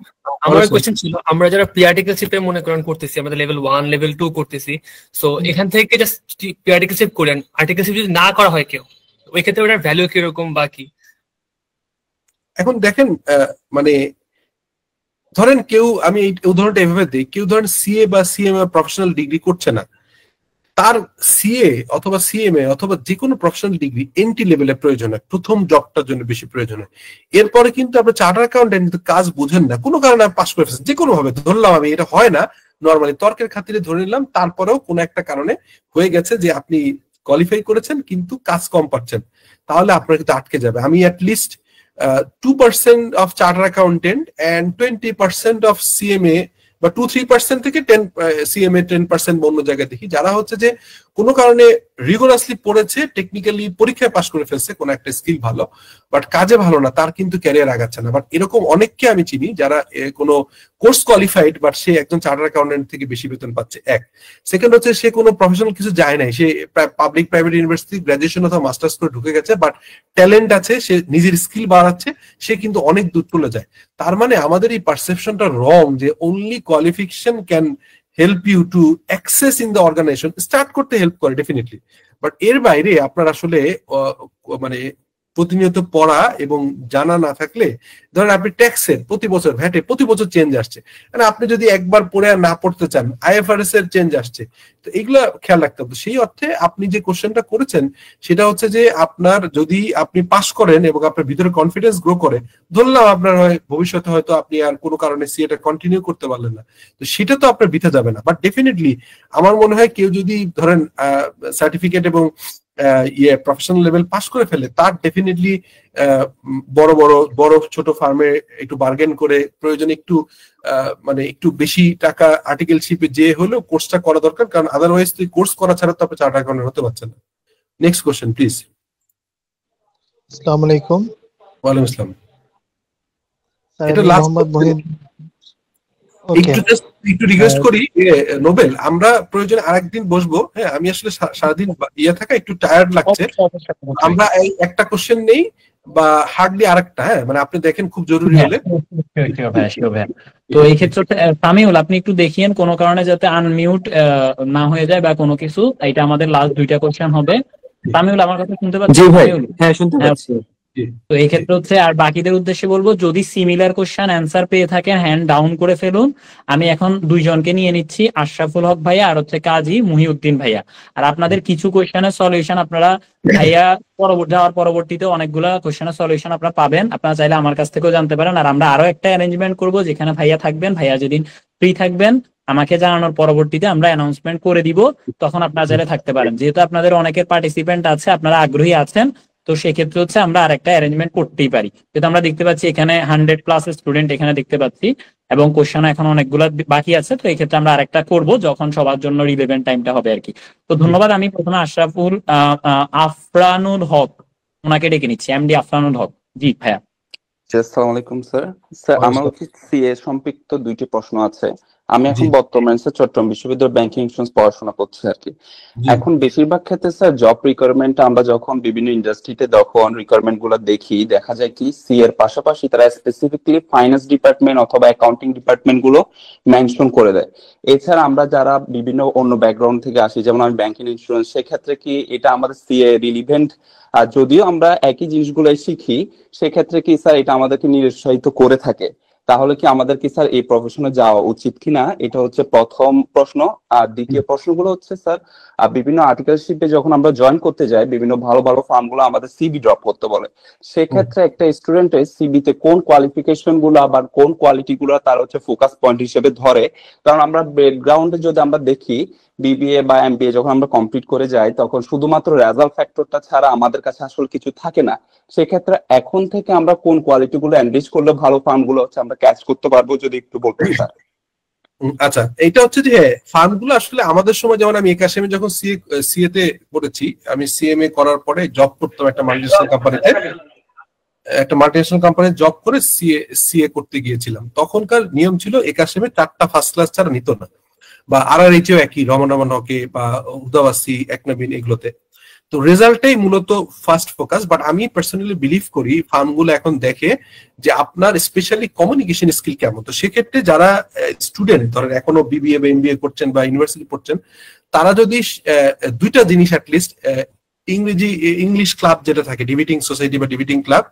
আমার কোশ্চেন ছিল, আমরা যারা প্রি আর্টিকেলশিপে মনে করেন করতেছি, আমাদের লেভেল 1 লেভেল 2 করতেছি, সো এখান থেকে জাস্ট প্রি আর্টিকেলশিপ করেন, আর্টিকেলশিপ যদি না করা হয় কেউ, ওই ক্ষেত্রে ওটার ভ্যালু কিরকম বা কি? এখন দেখেন মানে ধরেন কেউ, আমি এই উদাহরণটা এভাবে দিই, কেউ ধরেন সিএ বা সিএমএ প্রফেশনাল ডিগ্রি করছে না, তার সিএ অথবা সিএমএ অথবা যে কোনো প্রফেশনাল ডিগ্রি এন্ট্রি লেভেলে প্রয়োজন হয়, প্রথম জবটার জন্য বেশি প্রয়োজন হয়। এরপরে কিন্তু আপনার চার্টার অ্যাকাউন্টেন্ট কাজ বুঝেন না, কোনো কারণে পাস করে ফেলছেন, যে কোনো ভাবে ধরলাম, আমি এটা হয় না নর্মালি তর্কের খাতিরে ধরে নিলাম, তারপরেও কোনো একটা কারণে হয়ে গেছে যে আপনি কোয়ালিফাই করেছেন কিন্তু কাজ কম পাচ্ছেন, তাহলে আপনার কিন্তু আটকে যাবে। আমি at least 2% of charter accountant and 20% of CMA বা 2-3% থেকে 10 সিএমএ 10% অন্য জায়গায় দেখি, যারা হচ্ছে যে কোনো কারণে রিগোরাসলি পড়েছে, টেকনিক্যালি পরীক্ষায় পাস করে ফেলছে, কোনো একটা স্কিল ভালো, বাট কাজে ভালো না, তার কিন্তু ক্যারিয়ার আগাচ্ছে না। বাট এরকম অনেককে আমি চিনি যারা কোনো কোর্স কোয়ালিফাইড, বাট সে একজন চার্টার অ্যাকাউন্টেন্ট থেকে বেশি বেতন পাচ্ছে। এক, সেকেন্ড হচ্ছে সে কোনো প্রফেশনাল কিছু যায় নাই, সে পাবলিক প্রাইভেট ইউনিভার্সিটি গ্রাজুয়েশন অথবা মাস্টার্স করে ঢুকে গেছে, বাট ট্যালেন্ট আছে, সে নিজের স্কিল বাড়াচ্ছে, সে কিন্তু অনেক দূর চলে যায়। তার মানে আমাদের এই পারসেপশনটা রং যে only qualification can help you to access in the organization, start করতে হেল্প করে ডেফিনেটলি, বাট এর বাইরে আপনার আসলে মানে প্রতিনিয়ত পড়া এবং জানা না থাকলে, ধরেন আপনি ট্যাক্সের প্রতি বছর ভ্যাটে প্রতি বছর চেঞ্জ আসছে, মানে আপনি যদি একবার পড়ে আর না পড়তে চান, আইএফআরএস এর চেঞ্জ আসছে, তো এগুলো খেয়াল রাখতে হবে। সেই অর্থে আপনি যে কোশ্চেনটা করেছেন সেটা হচ্ছে যে আপনার যদি আপনি পাস করেন এবং আপনার ভিতরে কনফিডেন্স গ্রো করে, ধরলাম আপনার ভবিষ্যতে হয়তো আপনি আর কোনো কারণে সিএটা কন্টিনিউ করতে পারলেন না, তো সেটা তো আপনার বৃথা যাবে না। বাট ডেফিনেটলি আমার মনে হয় কেউ যদি ধরেন সার্টিফিকেট এবং প্রফেশনাল লেভেল পাস করে ফেলে, তার ডেফিনেটলি বড় ছোট ফার্মে একটু বার্গেন করে প্রয়োজনে একটু মানে একটু বেশি টাকা আর্টিকেলশিপে যে হলেও কোর্সটা করা দরকার, কারণ আদারওয়াইজ তুই কোর্স করা ছাড়া তো আপনি চার্টার্ড অ্যাকাউন্টেন্ট হতে পারছেন না। Next question please. আসসালামু আলাইকুম। ওয়ালাইকুম আসসালাম। এটা মোহাম্মদ মহিন। একটু রিকোয়েস্ট করি নোবেল, আমরা প্রয়োজনে আরেকদিন বসবো। হ্যাঁ, আমি আসলে সারাদিন থাকা একটু টায়ার্ড লাগছে, আমরা এই একটা কোশ্চেন নেই বা হার্ডলি আরেকটা। হ্যাঁ, মানে আপনি দেখেন খুব জরুরি হলে। তো এই ক্ষেত্রে সামিউল আপনি একটু দেখিয়েন কোনো কারণে যাতে আনমিউট না হয়ে যায় বা কোনো কিছু। এটা আমাদের লাস্ট 2টা কোশ্চেন হবে। সামিউল আমার কথা শুনতে পাচ্ছেন? জি ভাই, হ্যাঁ শুনতে পাচ্ছি। তো এই ক্ষেত্রে হচ্ছে আর বাকিদের উদ্দেশ্যে বলবো, যদি সিমিলার কোশ্চেন অ্যান্সার পেয়ে থাকেন হ্যান্ড ডাউন করে ফেলুন। আমি এখন 2 জনকে নিয়ে নিচ্ছি, আশরাফুল হক ভাইয়া আর হচ্ছে কাজী মুহিউদ্দিন ভাইয়া। আর আপনাদের কিছু কোশ্চেনের সলিউশন আপনারা ভাইয়া পরবর্তীতে অনেকগুলা কোশ্চেনের সলিউশন আপনারা পাবেন, আপনারা চাইলে আমার কাছ থেকেও জানতে পারেন। আর আমরা আরো একটা অ্যারেঞ্জমেন্ট করবো যেখানে ভাইয়া থাকবেন, ভাইয়া যেদিন ফ্রি থাকবেন আমাকে জানানোর পরবর্তীতে আমরা অ্যানাউন্সমেন্ট করে দিব, তখন আপনারা চাইলে থাকতে পারেন। যেহেতু আপনাদের অনেকের পার্টিসিপেন্ট আছে, আপনারা আগ্রহী আছেন, তো সেক্ষেত্রে হচ্ছে আমরা আরেকটা অ্যারেঞ্জমেন্ট করতেই পারি। যেহেতু আমরা দেখতে পাচ্ছি এখানে 100+ স্টুডেন্ট এখানে দেখতে পাচ্ছি এবং কোশ্চেন এখন অনেকগুলো বাকি আছে, তো এই ক্ষেত্রে আমরা আরেকটা করব যখন সবার জন্য রিলেভেন্ট টাইমটা হবে আর কি। তো ধন্যবাদ। আমি প্রথমে আফরানুল হক ওনাকে ডেকে নিচ্ছি, এমডি আফরানুল হক। জি ভাইয়া। আসসালামু আলাইকুম স্যার। স্যার আমার সিএ সম্পৃক্ত 2টি প্রশ্ন আছে। আমি এখন বর্তমানে স্যার চট্টগ্রাম বিশ্ববিদ্যালয়ের ব্যাংকিং ইন্স্যুরেন্স পড়াশোনা করছি আর কি। এখন বেশিরভাগ ক্ষেত্রে স্যার জব রিকোয়ারমেন্ট আমরা যখন বিভিন্ন ইন্ডাস্ট্রিতে যখন রিকোয়ারমেন্ট গুলো দেখি, দেখা যায় কি সি এর পাশাপাশি তারা স্পেসিফিকলি ফাইন্যান্স ডিপার্টমেন্ট অথবা অ্যাকাউন্টিং ডিপার্টমেন্ট গুলো মেনশন করে দেয়। এছাড়া আমরা যারা বিভিন্ন অন্য ব্যাকগ্রাউন্ড থেকে আসি, যেমন আমি ব্যাংকিং ইন্স্যুরেন্স, সেক্ষেত্রে কি এটা আমাদের সিএ রিলিভেন্ট? আর যদিও আমরা একই জিনিসগুলোই শিখি, সেক্ষেত্রে কি স্যার এটা আমাদেরকে নিরুৎসাহিত করে থাকে? তাহলে কি আমাদের কি স্যার এই প্রফেশনে যাওয়া উচিত কিনা? এটা হচ্ছে প্রথম প্রশ্ন। আর দ্বিতীয় প্রশ্নগুলো হচ্ছে স্যার বিভিন্ন আর্টিকেলশিপে যখন আমরা জয়েন করতে যাই, বিভিন্ন ভালো ভালো ফার্মগুলো আমাদের সিভি ড্রপ করতে বলে। সেক্ষেত্রে একটা স্টুডেন্টের সিভিতে কোন কোয়ালিফিকেশন গুলো আবার কোন কোয়ালিটি গুলো তার হচ্ছে ফোকাস পয়েন্ট হিসেবে ধরে? কারণ আমরা ব্যাকগ্রাউন্ডে যদি আমরা দেখি, বিবিএ বা এমবিএ যখন আমরা কমপ্লিট করে যাই, তখন শুধুমাত্র রেজাল্ট ফ্যাক্টরটা ছাড়া আমাদের কাছে আসলে কিছু থাকে না। সেক্ষেত্রে এখন থেকে আমরা কোন কোয়ালিটি গুলো এনরিচ করলে ভালো ফার্ম গুলো হচ্ছে আমরা ক্যাচ করতে পারবো, যদি একটু বলতেন স্যার। আচ্ছা, এটা হচ্ছে যে ফার্ম গুলো আসলে আমাদের সময়, যেমন আমি একাডেমি যখন সিএ তে পড়েছি, আমি সিএমএ করার পরে জব করতাম একটা মাল্টিনেশনাল কোম্পানিতে, জব করে সিএ করতে গিয়েছিলাম। তখনকার নিয়ম ছিল একাডেমি 4টা ফার্স্ট ক্লাস ছাড়া নিত না, বা আরআরএইচও একই, রমন হকে বা হুদাওয়াসি, একনবীন, এগুলোতে। তো রেজাল্টটাই মূলত ফার্স্ট ফোকাস। বাট আমি পার্সোনালি বিলিভ করি ফার্মগুলো এখন দেখে যে আপনার স্পেশালি কমিউনিকেশন স্কিল কেমন। তো সেক্ষেত্রে যারা স্টুডেন্ট ধরেন এখনো বিবিএ বা এমবিএ করছেন বা ইউনিভার্সিটি পড়ছেন, তারা যদি 2টা জিনিস অ্যাটলিস্ট, ইংলিশ ক্লাব যেটা থাকে, ডিবেটিং সোসাইটি বা ডিবেটিং ক্লাব,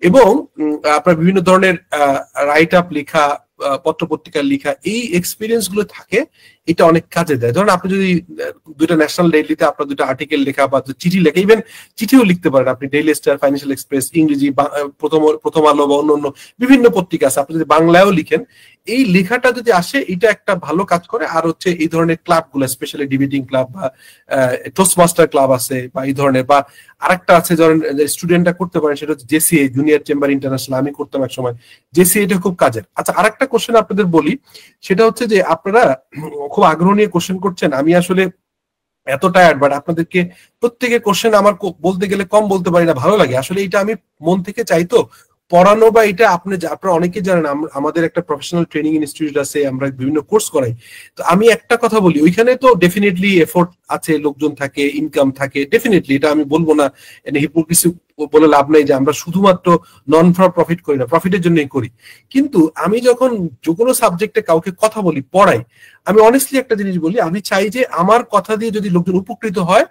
এবং আপনার বিভিন্ন ধরনের রাইট আপ লেখা, পত্রপত্রিকা লেখা, এই এক্সপিরিয়েন্স গুলো থাকে, এটা অনেক কাজে দেয়। ধরেন আপনি যদি 2টা ন্যাশনাল ডেইলিতে আপনার 2টা আর্টিকেল লেখা বা চিঠি লেখা, ইভেন চিঠিও লিখতে পারেন আপনি, ডেইলি স্টার, ফাইন্যান্সিয়াল এক্সপ্রেস, ইংরেজি, প্রথম আলো বা অন্য বিভিন্ন পত্রিকা আছে, আপনি যদি বাংলায়ও লিখেন, এই লেখাটা যদি আসে, এটা একটা ভালো কাজ করে। আর হচ্ছে এই ধরনের ক্লাব গুলো, স্পেশালি ডিবেটিং ক্লাব বা টোস্ট মাস্টার ক্লাব আছে, বা এই ধরনের, বা আরেকটা আছে ধরেন স্টুডেন্টরা করতে পারেন, সেটা হচ্ছে জেসিএ, জুনিয়র চেম্বার ইন্টারন্যাশনাল, আমি করতাম এক সময়। জেসিএ এটা খুব কাজের। আচ্ছা, আরেকটা কোশ্চেন আপনাদের বলি, সেটা হচ্ছে যে আপনারা খুব আগ্রহ নিয়ে কোশ্চেন করছেন। আমি আসলে এত টায়ার্ড, বাট আপনাদেরকে প্রত্যেকের কোশ্চেন আমার বলতে গেলে কম বলতে পারি না, ভালো লাগে আসলে। এটা আমি মন থেকে চাইতো পড়ানো, বা এটা আপনারা অনেকে জানেন আমাদের একটা প্রফেশনাল ট্রেনিং ইনস্টিটিউট আছে, আমরা বিভিন্ন কোর্স করাই। তো আমি একটা কথা বলি, ওইখানে তো ডেফিনেটলি এফোর্ট আছে, লোকজন থাকে, ইনকাম থাকে, ডেফিনেটলি, এটা আমি বলবো না, হিপোক্রিসি বলে লাভ নাই যে আমরা শুধুমাত্র নন ফর প্রফিট করি না, প্রফিটের জন্যই করি। কিন্তু আমি যখন যে কোনো সাবজেক্টে কাউকে কথা বলি, পড়াই, আমি অনেস্টলি একটা জিনিস বলি, আমি চাই যে আমার কথা দিয়ে যদি লোকজন উপকৃত হয়,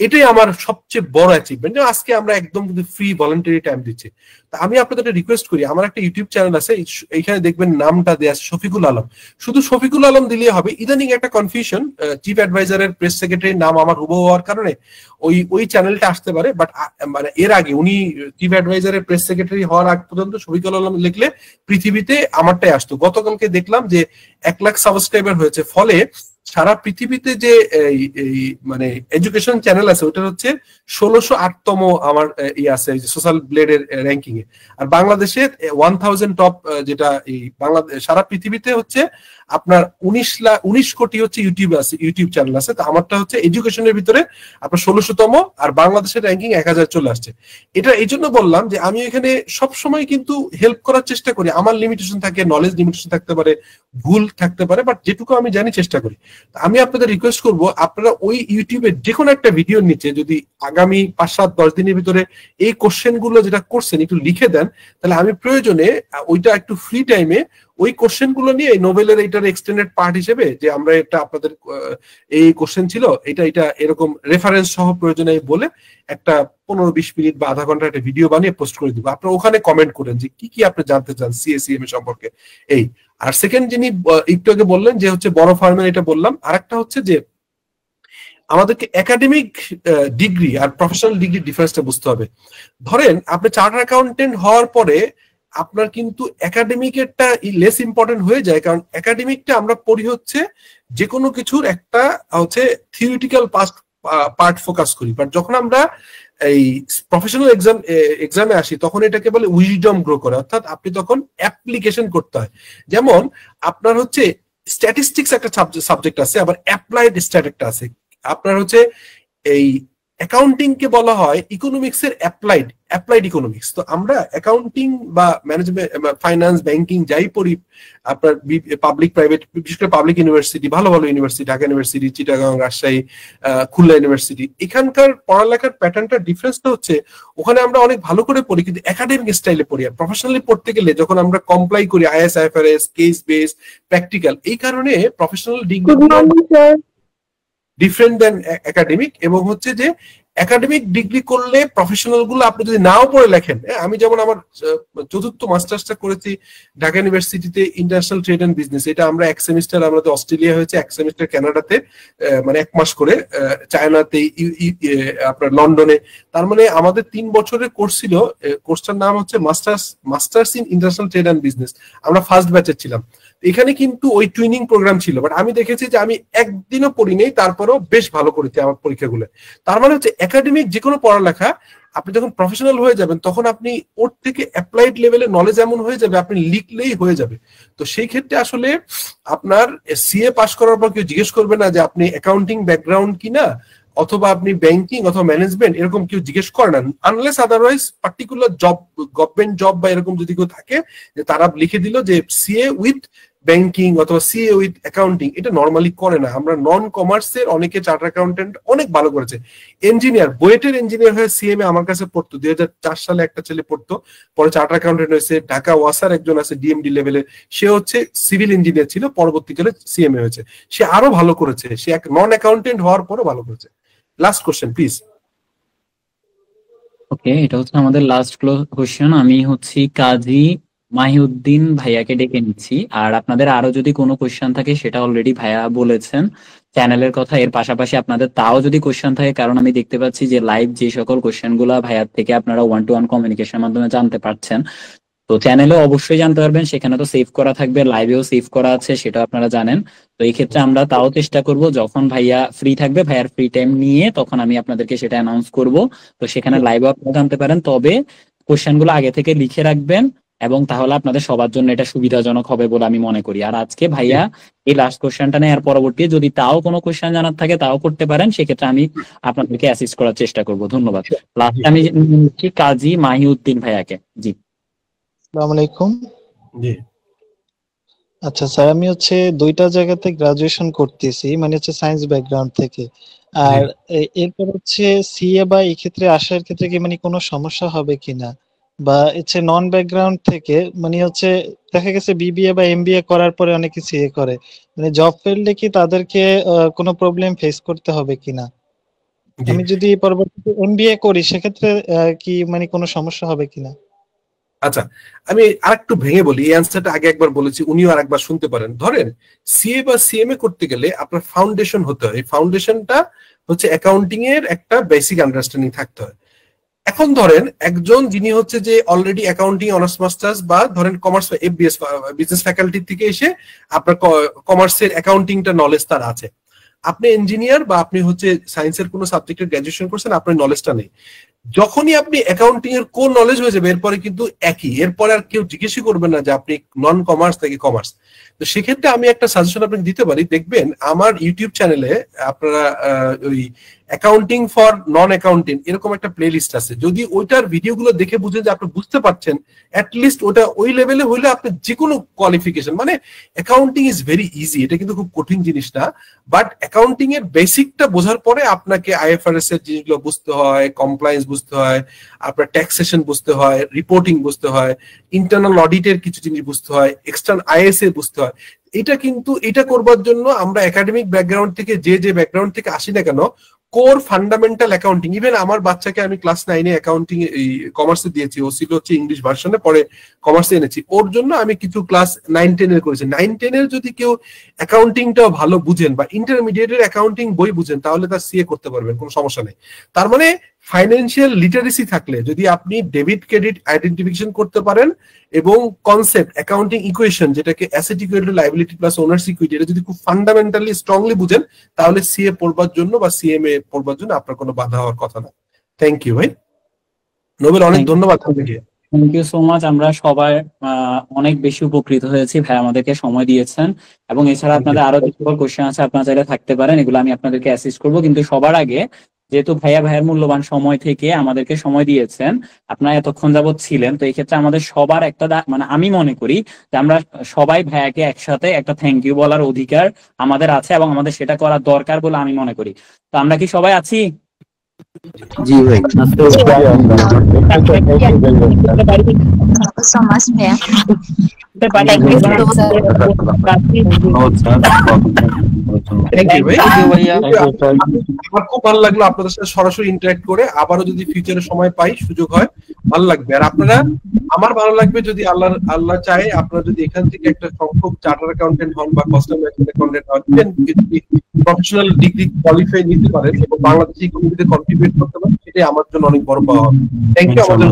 এটাই আমার সবচেয়ে বড় অ্যাচিভমেন্ট। আজকে আমরা একদম কিন্তু ফ্রি ভলান্টারি টাইম দিচ্ছি। তা আমি আপনাদের রিকোয়েস্ট করি, আমার একটা ইউটিউব চ্যানেল আছে, এইখানে দেখবেন নামটা দেয়া আছে শফিকুল আলম। শুধু শফিকুল আলম দিলেই হবে। ইদানিং একটা কনফিউশন, চিফ অ্যাডভাইজারের প্রেস সেক্রেটারির নাম আমার হুবহু হওয়ার কারণে ওই চ্যানেলটা আসতে পারে। বাট মানে এর আগে উনি চিফ অ্যাডভাইজারের প্রেস সেক্রেটারি হওয়ার আগ পর্যন্ত শফিকুল আলম লিখলে পৃথিবীতে আমারটাই আসতো। গতকালকে দেখলাম যে 1 লাখ সাবস্ক্রাইবার হয়েছে, ফলে সারা পৃথিবীতে যে মানে এডুকেশন চ্যানেল আছে ওটা হচ্ছে 1608তম আমার আছে সোশ্যাল ব্লেডের র্যাঙ্কিং এ। আর বাংলাদেশে 1000 টপ যেটা এই বাংলাদেশ সারা পৃথিবীতে হচ্ছে আপনার 19 কোটি হচ্ছে ইউটিউব চ্যানেল আছে। তো আমারটা হচ্ছে এডুকেশনের ভিতরে আপনার 1600তম, আর বাংলাদেশের র্যাঙ্কিং 1000 চলে আসছে। এটা এই জন্য বললাম যে আমি এখানে সবসময় কিন্তু হেল্প করার চেষ্টা করি। আমার লিমিটেশন থাকে, নলেজ লিমিটেশন থাকতে পারে, ভুল থাকতে পারে, বাট যেটুকু আমি জানি চেষ্টা করি। আমি আপনাদের রিকোয়েস্ট করব আপনারা ওই ইউটিউবে যে কোনো একটা ভিডিওর নিচে যদি আগামী 5-7-10 দিনের ভিতরে এই কোশ্চেন গুলো যেটা করছেন একটু লিখে দেন, তাহলে আমি প্রয়োজনে ওইটা একটু ফ্রি টাইমে ওই কোশ্চেন গুলো নিয়ে নোবেলের এইটার এক্সটেন্ডেড পার্ট হিসেবে যে আমরা এটা আপনাদের এই কোশ্চেন ছিল এটা এরকম রেফারেন্স সহ প্রয়োজনে বলে একটা 15-20 মিনিট বা আধা ঘন্টা একটা ভিডিও বানিয়ে পোস্ট করে দিব। আপনারা ওখানে কমেন্ট করেন যে কি কি আপনি জানতে চান সিএসিএম সম্পর্কে। এই আর সেকেন্ড যিনি একটু আগে বললেন যে হচ্ছে বড় ফার্মের, এটা বললাম। আর একটা হচ্ছে যে আমাদেরকে একাডেমিক ডিগ্রি আর প্রফেশনাল ডিগ্রি ডিফারেন্সটা বুঝতে হবে। ধরেন আপনি চার্টার অ্যাকাউন্টেন্ট হওয়ার পরে আপনার কিন্তু একাডেমিকেরটা লেস ইম্পর্টেন্ট হয়ে যায়, কারণ একাডেমিকটা আমরা পড়ি হচ্ছে যে কোনো কিছুর একটা হচ্ছে থিওরিটিক্যাল পার্ট ফোকাস করি, বাট যখন আমরা এই প্রফেশনাল এক্সামে আসি তখন এটাকে বলে উইজডম গ্রো করে, অর্থাৎ আপনি তখন অ্যাপ্লিকেশন করতে হয়। যেমন আপনার হচ্ছে স্ট্যাটিস্টিক্স একটা সাবজেক্ট আছে, আবার অ্যাপ্লাইড স্ট্যাটিকটা আছে। আপনার হচ্ছে এই অ্যাকাউন্টিং কে বলা হয় ইকোনমিক্স এর অ্যাপ্লাইড ইকোনমিক্স। তো আমরা অ্যাকাউন্টিং বা ম্যানেজমেন্ট, ফাইন্যান্স, ব্যাংকিং যাই পড়ি আপনার পাবলিক প্রাইভেট, বিশেষ করে পাবলিক ইউনিভার্সিটি, ভালো ভালো university, Dhaka university, Chittagong, Rajshahi, Khulna university, এখানকার পড়ালেখার প্যাটার্নটা ডিফারেন্সটা হচ্ছে ওখানে আমরা অনেক ভালো করে পড়ি কিন্তু একাডেমিক স্টাইলে পড়ি। আর প্রফেশনালি পড়তে গেলে যখন আমরা কমপ্লাই করি is, IFRS, case base, practical, এই কারণে প্রফেশনাল ডিগ্রি ডিফারেন্ট দেন একাডেমিক। এবং হচ্ছে যে একাডেমিক ডিগ্রি করলে প্রফেশনাল গুলো আপনি যদি নাও পড়ে লেখেন, আমি যেমন আমার 4th মাস্টার্সটা করেছি ঢাকা ইউনিভার্সিটিতে ইন্টারন্যাশনাল ট্রেড এন্ড বিজনেস। এটা আমরা 1 সেমিস্টার আমাদের অস্ট্রেলিয়া হয়েছে, 1 সেমিস্টার কানাডাতে, মানে 1 মাস করে চায়নাতে, আপনার লন্ডনে। তার মানে আমাদের 3 বছরের কোর্স ছিল। কোর্সটার নাম হচ্ছে masters in international trade and business. আমরা ফার্স্ট ব্যাচের ছিলাম। এখানে কিন্তু ওই টুইনিং প্রোগ্রাম ছিল, বাট আমি দেখেছি যে আমি একদিনও পড়ি নেই, তারপরেও বেশ ভালো করেছি আমার পরীক্ষাগুলো। তার মানে হচ্ছে একাডেমিক যে কোনো পড়ালেখা আপনি যখন প্রফেশনাল হয়ে যাবেন তখন আপনি ওর থেকে অ্যাপ্লাইড লেভেলে নলেজ এমন হয়ে যাবে আপনি লিখলেই হয়ে যাবে। তো সেই ক্ষেত্রে আসলে আপনার সিএ পাস করার পর কেউ জিজ্ঞেস করবে না যে আপনি অ্যাকাউন্টিং ব্যাকগ্রাউন্ড কিনা, অথবা আপনি ব্যাংকিং অথবা ম্যানেজমেন্ট, এরকম কেউ জিজ্ঞেস করে না, unless otherwise particular job, government job বা এরকম যদি কেউ থাকে যে তারা লিখে দিল যে সিএ উইথ ব্যাংকিং অথবা সিএ উইথ অ্যাকাউন্টিং, এটা নর্মালি করে না। আমরা নন কমার্সের অনেকে চার্টার অ্যাকাউন্টেন্ট অনেক ভালো করেছে। ইঞ্জিনিয়ার, বুয়েটের ইঞ্জিনিয়ার হয়ে সিএমএ আমার কাছে পড়তো, 2004 সালে একটা ছেলে পড়তো, পরে চার্টার অ্যাকাউন্টেন্ট হয়েছে। ঢাকা ওয়াসার একজন আছে ডিএমডি লেভেলে, সে হচ্ছে সিভিল ইঞ্জিনিয়ার ছিল, পরবর্তীকালে সিএমএ হয়েছে, সে আরো ভালো করেছে, সে এক নন অ্যাকাউন্টেন্ট হওয়ার পরও ভালো করেছে। Last question please. ওকে, এটা হচ্ছে আমাদের লাস্ট কোশ্চেন। আমি হচ্ছি কাজী মাহিউদ্দিন ভাইয়াকে ডেকে নিচ্ছি। আর আপনাদের আরো যদি কোনো কোশ্চেন থাকে সেটা অলরেডি ভাইয়া বলেছেন চ্যানেলের কথা, এর পাশাপাশি আপনাদের তাও যদি কোশ্চেন থাকে, কারণ আমি দেখতে পাচ্ছি যে লাইভ যে সকল কোশ্চেন গুলা ভাইয়ার থেকে আপনারা 1-to-1 কমিউনিকেশনের মাধ্যমে জানতে পারছেন, তো চ্যানেলে অবশ্যই জানতে পারবেন, সেখানে তো সেভ করা থাকবে, লাইভেও সেভ করা আছে, সেটা আপনারা জানেন। তো এই ক্ষেত্রে আমরা তাও চেষ্টা করব যখন ভাইয়া ফ্রি থাকবে, ভাইয়ার ফ্রি টাইম নিয়ে, তখন আমি আপনাদেরকে সেটা অ্যানাউন্স করব। তো সেখানে লাইভেও আপনারা জানতে পারেন, তবে কোশ্চেন গুলো আগে থেকে লিখে রাখবেন, এবং তাহলে আপনাদের সবার জন্য এটা সুবিধাজনক হবে বলে আমি মনে করি। আর আজকে ভাইয়া এই লাস্ট কোশ্চেনটা নেওয়ার পরবর্তী যদি তাও কোনো কোশ্চেন জানার থাকে তাও করতে পারেন, সেক্ষেত্রে আমি আপনাদেরকে অ্যাসিস্ট করার চেষ্টা করব। ধন্যবাদ। লাস্টে আমি নিচ্ছি কাজী মাহিউদ্দিন ভাইয়াকে। জি, আসসালামু আলাইকুম। জি, আচ্ছা স্যার, আমি হচ্ছে 2টা জায়গাতে গ্রাজুয়েশন করতেছি, মানে হচ্ছে সায়েন্স ব্যাকগ্রাউন্ড থেকে। আর এরপর হচ্ছে সিএ বা এই ক্ষেত্রে আসার ক্ষেত্রে কি মানে কোনো সমস্যা হবে কিনা, বা হচ্ছে নন ব্যাকগ্রাউন্ড থেকে মানে হচ্ছে দেখা গেছে বিবিএ বা এমবিএ করার পরে অনেকে সিএ করে, মানে জব ফিল্ডে কি তাদেরকে কোনো প্রবলেম ফেস করতে হবে কিনা? আমি যদি পরবর্তীতে এমবিএ করি সেক্ষেত্রে কি মানে কোনো সমস্যা হবে কিনা? আচ্ছা, আমি আরেকটু ভেঙে বলি, এই অ্যান্সারটা আগে একবার বলেছি, উনিও আরেকবার শুনতে পারেন। ধরেন সিএ বা সিএমএ করতে গেলে আপনার ফাউন্ডেশন হতে হয়, এই ফাউন্ডেশনটা হচ্ছে অ্যাকাউন্টিং এর একটা বেসিক আন্ডারস্ট্যান্ডিং থাকতে হয়। এখন ধরেন একজন যিনি হচ্ছে যে অলরেডি অ্যাকাউন্টিং অনার্স মাস্টার্স বা ধরেন কমার্স বা এফবিএস বিজনেস ফ্যাকাল্টি থেকে এসে আপনার কমার্সের অ্যাকাউন্টিংটা নলেজ তার আছে, আপনি ইঞ্জিনিয়ার বা আপনি হচ্ছে সায়েন্সের কোনো সাবজেক্টের গ্র্যাজুয়েশন করছেন, আপনার নলেজটা নেই। যখনই আপনি অ্যাকাউন্টিং এর কোন নলেজ হয়ে যাবে এরপরে কিন্তু একই, এরপরে আর কেউ জিজ্ঞেসই করবে না যে আপনি নন কমার্স নাকি কমার্স। তো সেক্ষেত্রে আমি একটা সাজেশন আপনাকে দিতে পারি, দেখবেন আমার ইউটিউব চ্যানেলে আপনারা ওই অ্যাকাউন্টিং ফর নন অ্যাকাউন্টিং এরকম একটা প্লে লিস্ট আছে, যদি ওইটার ভিডিওগুলো দেখে বুঝেন যে আপনি বুঝতে পারছেন, অ্যাটলিস্ট ওটা ওই লেভেলে হইলে আপনি যে কোনো কোয়ালিফিকেশন, মানে অ্যাকাউন্টিং ইজ ভেরি ইজি, এটা কিন্তু খুব কঠিন জিনিস না, বাট অ্যাকাউন্টিং এর বেসিকটা বোঝার পরে আপনাকে আইএফআরএস এর জিনিসগুলো বুঝতে হয়, কমপ্লায়েন্স বুঝতে হয়, আপনার ট্যাক্সেশন বুঝতে হয়, রিপোর্টিং বুঝতে হয়, ইন্টারনাল অডিটের কিছু জিনিস বুঝতে হয়, এক্সটার্নাল আইএসএ বুঝতে হয়। এটা কিন্তু এটা করবার জন্য আমরা একাডেমিক ব্যাকগ্রাউন্ড থেকে যে ব্যাকগ্রাউন্ড থেকে আসি না কেন, কোর ফান্ডামেন্টাল অ্যাকাউন্টিং, ইভেন আমার বাচ্চাকে আমি ক্লাস 9-এ অ্যাকাউন্টিং কমার্সে দিয়েছি, ও ছিল হচ্ছে ইংলিশ ভার্সনে, পরে কমার্সে এনেছি, ওর জন্য আমি কিছু ক্লাস 9-10 করেছি। 9-10 যদি কেউ অ্যাকাউন্টিংটাও ভালো বুঝেন বা ইন্টারমিডিয়েটের অ্যাকাউন্টিং বই বুঝেন, তাহলে তার সিএ করতে পারবেন, কোনো সমস্যা নেই। তার মানে ফাইন্যান্সিয়াল লিটারেসি থাকলে, যদি আপনি ডেবিট ক্রেডিট আইডেন্টিফিকেশন করতে পারেন এবং কনসেপ্ট অ্যাকাউন্টিং ইকুয়েশন, যেটাকে asset equal to liability plus owners equity, এটা যদি খুব ফান্ডামেন্টালি স্ট্রংলি বুঝেন, তাহলে সিএ পড়বার জন্য বা সিএমএ পড়বার জন্য আপনার কোনো বাধা হওয়ার কথা না। থ্যাংক ইউ ভাই। নোবেল, অনেক ধন্যবাদ আপনাকে। Thank you so much. আমরা সবাই অনেক বেশি উপকৃত হয়েছি, ভাই আমাদেরকে সময় দিয়েছেন, এবং এছাড়া আপনাদের আরো যে সকল কোশ্চেন আছে আপনারা চাইলে থাকতে পারেন, এগুলো আমি আপনাদেরকে অ্যাসিস্ট করবো। কিন্তু সবার আগে, যেহেতু ভাইয়ের মূল্যবান সময় থেকে আমাদেরকে সময় দিয়েছেন, আপনারা এতক্ষণ যাবত ছিলেন, তো এই ক্ষেত্রে আমাদের সবার একটা মানে আমি মনে করি যে আমরা সবাই ভাইয়াকে একসাথে একটা থ্যাংক ইউ বলার অধিকার আমাদের আছে, এবং আমাদের সেটা করা দরকার বলে আমি মনে করি। তো আমরা কি সবাই আছি? জি ভাই। আমার খুব ভালো লাগলো আপনাদের সাথে সরাসরি ইন্টারঅ্যাক্ট করে, আবারও যদি ফিউচারে সময় পাই, সুযোগ হয়, ভালো লাগবে। আর আপনারা, আমার ভালো লাগবে যদি আল্লাহ চায়, আপনারা যদি এখান থেকে একটা সংখ্যক চার্টার অ্যাকাউন্টেন্ট হন বা কাস্টম অ্যাকাউন্টেন্ট হন, প্রফেশনাল ডিগ্রি কোয়ালিফাই নিতে পারেন এবং বাংলাদেশি ইকোনমিতে কন্ট্রিবিউট করতে পারেন, সেটাই আমার জন্য অনেক বড় পাওয়া হবে। Thank you. আমাদের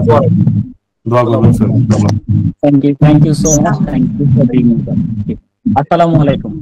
thank you so much. Thank you for being. আসসালামু আলাইকুম।